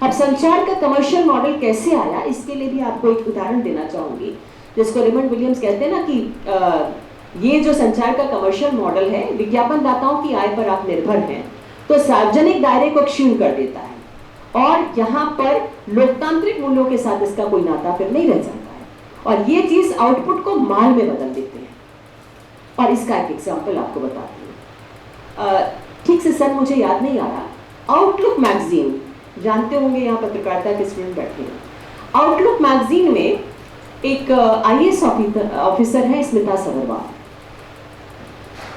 अब संचार का कमर्शियल मॉडल कैसे आया, इसके लिए भी आपको एक उदाहरण देना चाहूंगी, जिसको रेमंड विलियम्स कहते हैं ना कि ये जो संचार का कमर्शियल मॉडल है, विज्ञापनदाताओं की आय पर आप निर्भर हैं, तो सार्वजनिक दायरे को क्षीण कर देता है और यहाँ पर लोकतांत्रिक मूल्यों के साथ इसका कोई नाता फिर नहीं रह जाता है, और ये चीज आउटपुट को माल में बदल देते हैं। और इसका एक एग्जाम्पल आपको बताती हूँ, ठीक से सर मुझे याद नहीं आ रहा, आउटलुक मैगजीन जानते होंगे, यहाँ पत्रकारिता के स्टूडेंट बैठे हैं। आउटलुक मैगजीन में एक IAS ऑफिसर है स्मिता सबरवाल।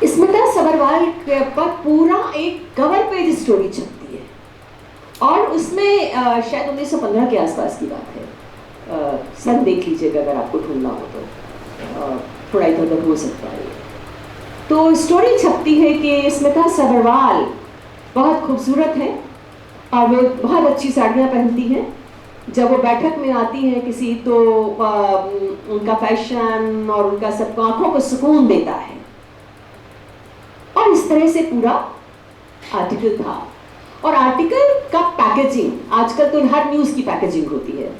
स्मिता सबरवाल के पर पूरा एक कवर पेज स्टोरी छपती है, और उसमें शायद 1915 के आसपास की बात है, सन देख लीजिएगा अगर आपको ढूंढना हो तो, थोड़ा इधर उधर हो सकता है। तो स्टोरी छपती है कि स्मिता सबरवाल बहुत खूबसूरत है और वो बहुत अच्छी साड़ियाँ पहनती हैं। जब वो बैठक में आती हैं किसी, तो उनका फैशन और उनका सब आंखों को सुकून देता है। और इस तरह से पूरा आर्टिकल था। और आर्टिकल का पैकेजिंग, आजकल तो हर न्यूज़ की पैकेजिंग होती है,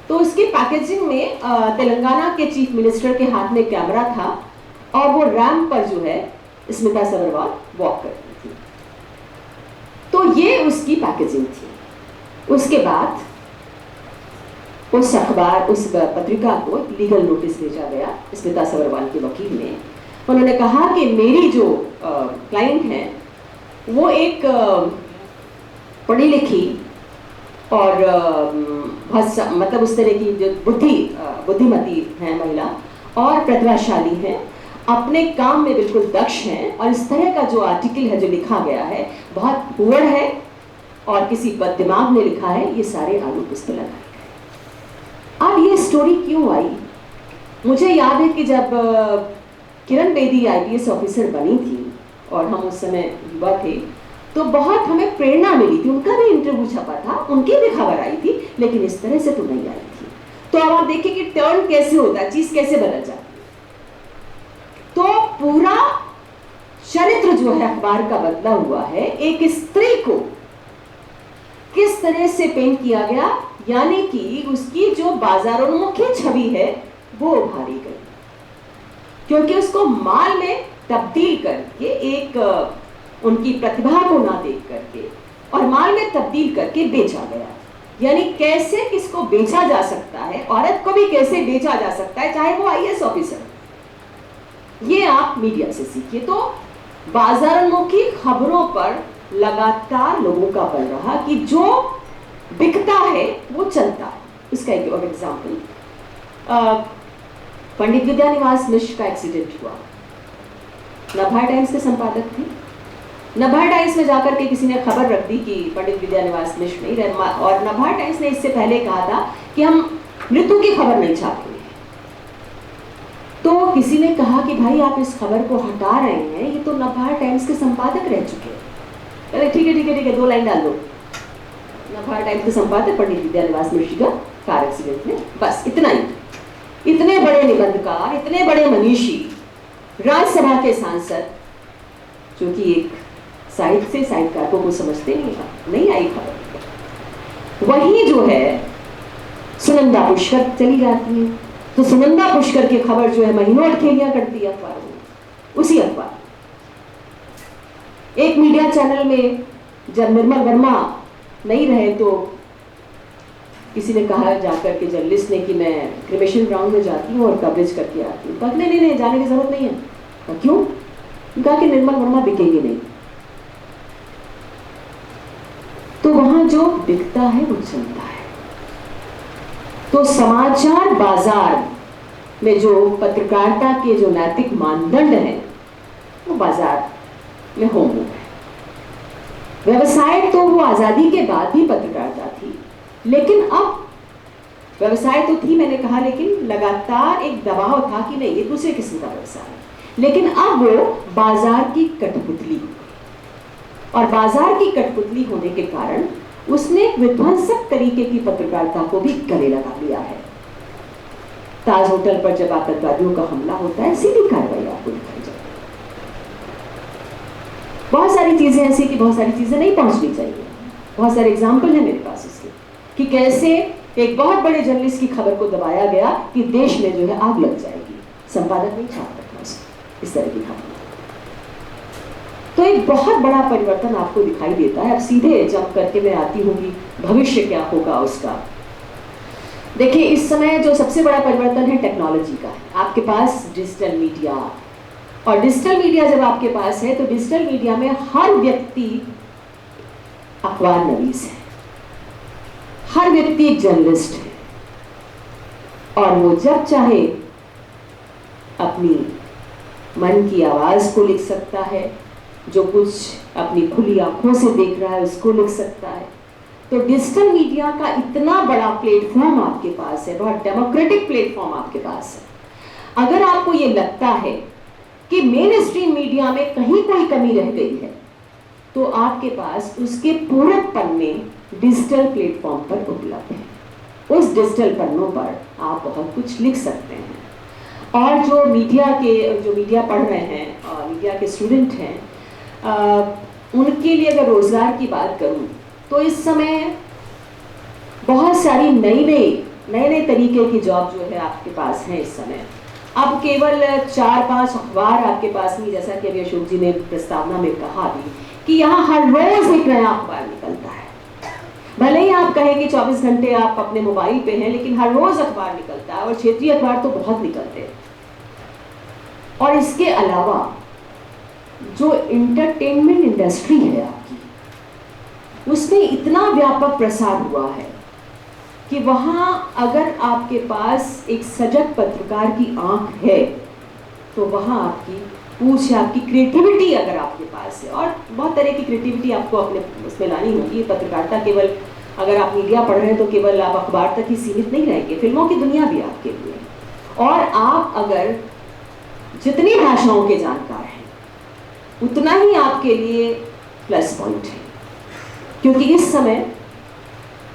तो उसकी पैकेजिंग में तेलंगाना के चीफ मिनिस्टर के हाथ में कैमरा था और वो रैंप पर जो है स्मिता सबरवाल वॉक करती थी। तो ये उसकी पैकेजिंग थी। उसके बाद उस अखबार, उस पत्रिका को लीगल नोटिस भेजा गया स्मिता सबरवाल के वकील ने। उन्होंने कहा कि मेरी जो क्लाइंट है वो एक पढ़ी लिखी और मतलब उस तरह की जो बुद्धिमती है महिला और प्रतिभाशाली है, अपने काम में बिल्कुल दक्ष हैं, और इस तरह का जो आर्टिकल है जो लिखा गया है बहुत पुअर है और किसी बददिमाग ने लिखा है, ये सारे आरोप इस पर लगाए गए। अब ये स्टोरी क्यों आई? मुझे याद है कि जब किरण बेदी IPS ऑफिसर बनी थी और हम उस समय युवा थे, तो बहुत हमें प्रेरणा मिली थी। उनका भी इंटरव्यू छपा था, उनकी भी खबर आई थी, लेकिन इस तरह से तो नहीं आई थी। तो अब आप देखिए कि टर्न कैसे होता है, चीज कैसे बदल जाती है। तो पूरा चरित्र जो है अखबार का बदला हुआ है। एक स्त्री को किस तरह से पेंट किया गया, यानी कि उसकी जो बाजारोन्मुखी छवि है वो उभारी गई, क्योंकि उसको माल में तब्दील करके एक उनकी प्रतिभा को ना देख करके और माल में तब्दील करके बेचा गया। यानी कैसे किसको बेचा जा सकता है, औरत को भी कैसे बेचा जा सकता है, चाहे वो आईएएस ऑफिसर, ये आप मीडिया से सीखिए। तो बाजारोन्मुखी खबरों पर लगातार लोगों का बल रहा कि जो बिकता है वो चलता है। इसका एक और एग्जाम्पल, पंडित विद्यानिवास मिश्र का एक्सीडेंट हुआ। नभा टाइम्स के संपादक थे। नभा टाइम्स में जाकर के किसी ने खबर रख दी कि पंडित विद्यानिवास मिश्र नहीं रहे, और नभा टाइम्स ने इससे पहले कहा था कि हम मृत्यु की खबर नहीं छापेंगे। तो किसी ने कहा कि भाई आप इस खबर को हटा रहे हैं, ये तो नभा टाइम्स के संपादक रह चुके हैं। अरे ठीक है ठीक है ठीक है, 2 लाइन डाल दो। नभा टाइम्स के संपादक पंडित विद्यानिवास मिश्र का कार एक्सीडेंट में, बस इतना ही। इतने बड़े निबंधकार, इतने बड़े मनीषी, राज्यसभा के सांसद, जो कि एक साइड से साहित्यकारों को समझते नहीं आई खबर। वही जो है सुनंदा पुष्कर चली जाती है, तो सुनंदा पुष्कर की खबर जो है महीनों अटखेलियां करती है अखबारों में। उसी अखबार एक मीडिया चैनल में जब निर्मल वर्मा नहीं रहे तो किसी ने कहा जाकर के जर्नलिस्ट ने कि मैं क्रिमेशन ग्राउंड में जाती हूँ और कवरेज करके आती हूँ। कहा नहीं जाने की जरूरत नहीं है। क्यों? कहा कि निर्मल वर्मा बिकेंगे नहीं। तो वहां जो बिकता है वो चलता है। तो समाचार बाजार में जो पत्रकारिता के जो नैतिक मानदंड हैं वो बाजार में होंगे। व्यवसाय तो वो आजादी के बाद भी पत्रकारिता थी, लेकिन अब व्यवसाय तो थी मैंने कहा, लेकिन लगातार एक दबाव था कि नहीं ये दूसरे किस्म का व्यवसाय है। लेकिन अब वो बाजार की कठपुतली हो गई, और बाजार की कठपुतली होने के कारण उसने विध्वंसक तरीके की पत्रकारिता को भी गले लगा लिया है। ताज होटल पर जब आतंकवादियों का हमला होता है, सीधी कार्रवाई आपको दिखाई जाती है। बहुत सारी चीजें ऐसी कि बहुत सारी चीजें नहीं पहुंचनी चाहिए। बहुत सारे एग्जाम्पल है मेरे पास इसके कि कैसे एक बहुत बड़े जर्नलिस्ट की खबर को दबाया गया कि देश में जो है आग लग जाएगी, संपादक नहीं छाप सकता उसको, इस तरह की खबर। तो एक बहुत बड़ा परिवर्तन आपको दिखाई देता है। अब सीधे जंप करके मैं आती हूँ कि भविष्य क्या होगा उसका। देखिए इस समय जो सबसे बड़ा परिवर्तन है टेक्नोलॉजी का है। आपके पास डिजिटल मीडिया, और डिजिटल मीडिया जब आपके पास है तो डिजिटल मीडिया में हर व्यक्ति अखबार नवीस है, हर व्यक्ति एक जर्नलिस्ट है, और वो जब चाहे अपनी मन की आवाज को लिख सकता है, जो कुछ अपनी खुली आंखों से देख रहा है उसको लिख सकता है। तो डिजिटल मीडिया का इतना बड़ा प्लेटफॉर्म आपके पास है, बहुत डेमोक्रेटिक प्लेटफॉर्म आपके पास है। अगर आपको ये लगता है कि मेन स्ट्रीम मीडिया में कहीं कोई कमी रह गई है, तो आपके पास उसके पूरक पन्ने डिजिटल प्लेटफॉर्म पर उपलब्ध है। उस डिजिटल पन्नों पर आप बहुत कुछ लिख सकते हैं। और जो मीडिया पढ़ रहे हैं और मीडिया के स्टूडेंट हैं, उनके लिए अगर रोजगार की बात करूं तो इस समय बहुत सारी नए तरीके की जॉब जो है आपके पास है इस समय। अब केवल 4-5 अखबार आपके पास नहीं, जैसा कि अभी अशोक जी ने प्रस्तावना में कहा भी कि यहाँ हर रोज एक नया अखबार निकलता है। भले ही आप कहें कि 24 घंटे आप अपने मोबाइल पे हैं, लेकिन हर रोज अखबार निकलता है, और क्षेत्रीय अखबार तो बहुत निकलते हैं। और इसके अलावा जो एंटरटेनमेंट इंडस्ट्री है आपकी, उसमें इतना व्यापक प्रसार हुआ है कि वहाँ अगर आपके पास एक सजग पत्रकार की आंख है तो वहाँ आपकी पूछ, आपकी क्रिएटिविटी अगर आपके पास है, और बहुत तरह की क्रिएटिविटी आपको अपने उसमें लानी होगी। पत्रकारिता केवल अगर आप मीडिया पढ़ रहे हैं तो केवल आप अखबार तक ही सीमित नहीं रहेंगे, फिल्मों की दुनिया भी आपके लिए। और आप अगर जितनी भाषाओं के जानकार हैं उतना ही आपके लिए प्लस पॉइंट है, क्योंकि इस समय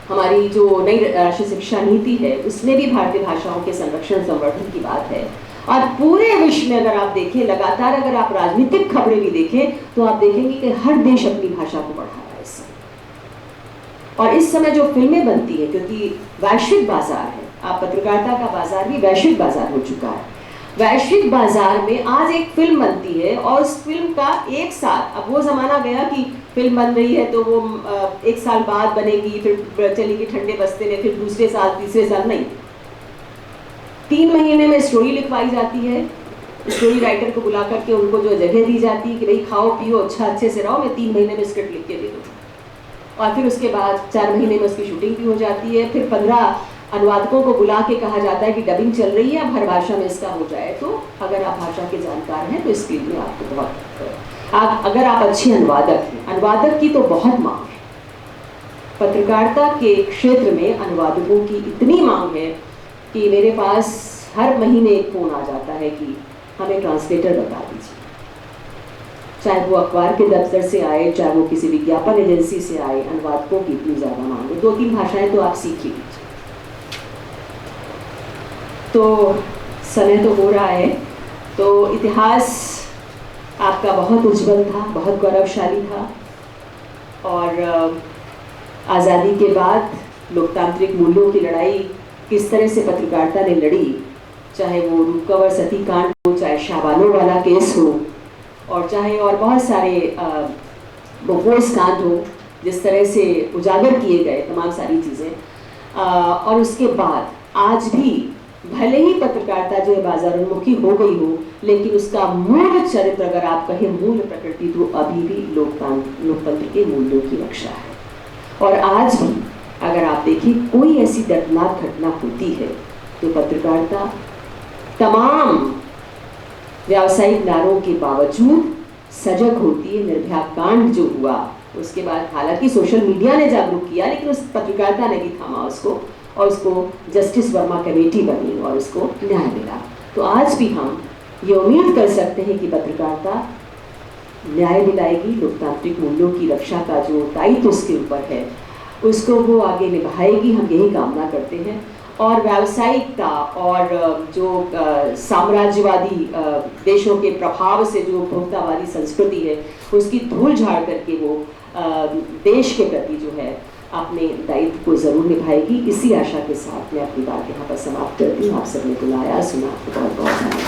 हमारी जो नई राष्ट्रीय शिक्षा नीति है उसमें भी भारतीय भाषाओं के संरक्षण संवर्धन की बात है। और पूरे विश्व में अगर आप देखें, लगातार अगर आप राजनीतिक खबरें भी देखें तो आप देखेंगे कि हर देश अपनी भाषा को बढ़ा रहा है इस समय। और इस समय जो फिल्में बनती है, क्योंकि वैश्विक बाजार है, आप पत्रकारिता का बाजार भी वैश्विक बाजार हो चुका है। वैश्विक बाजार में आज एक फिल्म बनती है और उस फिल्म का एक साल, अब वो ज़माना गया कि फिल्म बन रही है तो वो एक साल बाद बनेगी, फिर चलेगी ठंडे बस्ते में, फिर दूसरे साल तीसरे साल नहीं, 3 महीने में स्टोरी लिखवाई जाती है। स्टोरी राइटर को बुला करके उनको जो जगह दी जाती है कि भाई खाओ पियो अच्छा अच्छे से रहो, मैं 3 महीने में स्क्रिप्ट लिख के दे दूँ। और फिर उसके बाद 4 महीने में उसकी शूटिंग भी हो जाती है। फिर 15 अनुवादकों को बुला के कहा जाता है कि डबिंग चल रही है, अब हर भाषा में इसका हो जाए। तो अगर आप भाषा के जानकार हैं तो इस फील्ड में आपको बहुत, अगर आप अच्छे अनुवादक हैं, अनुवादक की तो बहुत मांग है। पत्रकारिता के क्षेत्र में अनुवादकों की इतनी मांग है कि मेरे पास हर महीने एक फ़ोन आ जाता है कि हमें ट्रांसलेटर बता दीजिए, चाहे वो अखबार के दफ्तर से आए, चाहे वो किसी विज्ञापन एजेंसी से आए, अनुवादकों की इतनी ज़्यादा मांग है। 2-3 भाषाएं तो आप सीख ही लीजिए। तो समय तो हो रहा है, तो इतिहास आपका बहुत उज्जवल था, बहुत गौरवशाली था, और आज़ादी के बाद लोकतांत्रिक मूल्यों की लड़ाई किस तरह से पत्रकारिता ने लड़ी, चाहे वो रूपकवर सती कांड हो, चाहे शाहबानो वाला केस हो, और चाहे और बहुत सारे बोफोर्स कांड हो, जिस तरह से उजागर किए गए तमाम सारी चीज़ें। और उसके बाद आज भी भले ही पत्रकारिता जो है बाजारोन्मुखी हो गई हो, लेकिन उसका मूल चरित्र, अगर आप कहें मूल प्रकृति, तो अभी भी लोकतंत्र के मूल्यों की रक्षा है। और आज भी अगर आप देखिए कोई ऐसी दर्दनाक घटना होती है तो पत्रकारिता तमाम व्यावसायिक नारों के बावजूद सजग होती है। निर्भया कांड जो हुआ उसके बाद हालांकि सोशल मीडिया ने जागरूक किया, लेकिन उस पत्रकारिता ने भी थामा उसको, और उसको जस्टिस वर्मा कमेटी बनी और उसको न्याय मिला। तो आज भी हम ये उम्मीद कर सकते हैं कि पत्रकारिता न्याय दिलाएगी, लोकतांत्रिक मूल्यों की रक्षा का जो दायित्व उसके ऊपर है उसको वो आगे निभाएगी, हम यही कामना करते हैं। और व्यावसायिकता और जो साम्राज्यवादी देशों के प्रभाव से जो उपभोक्तावादी संस्कृति है उसकी धूल झाड़ करके वो देश के प्रति जो है अपने दायित्व को ज़रूर निभाएगी। इसी आशा के साथ मैं अपनी बात यहाँ पर समाप्त करती हूँ। आप सबने बुलाया, सुना, बहुत बहुत धन्यवाद।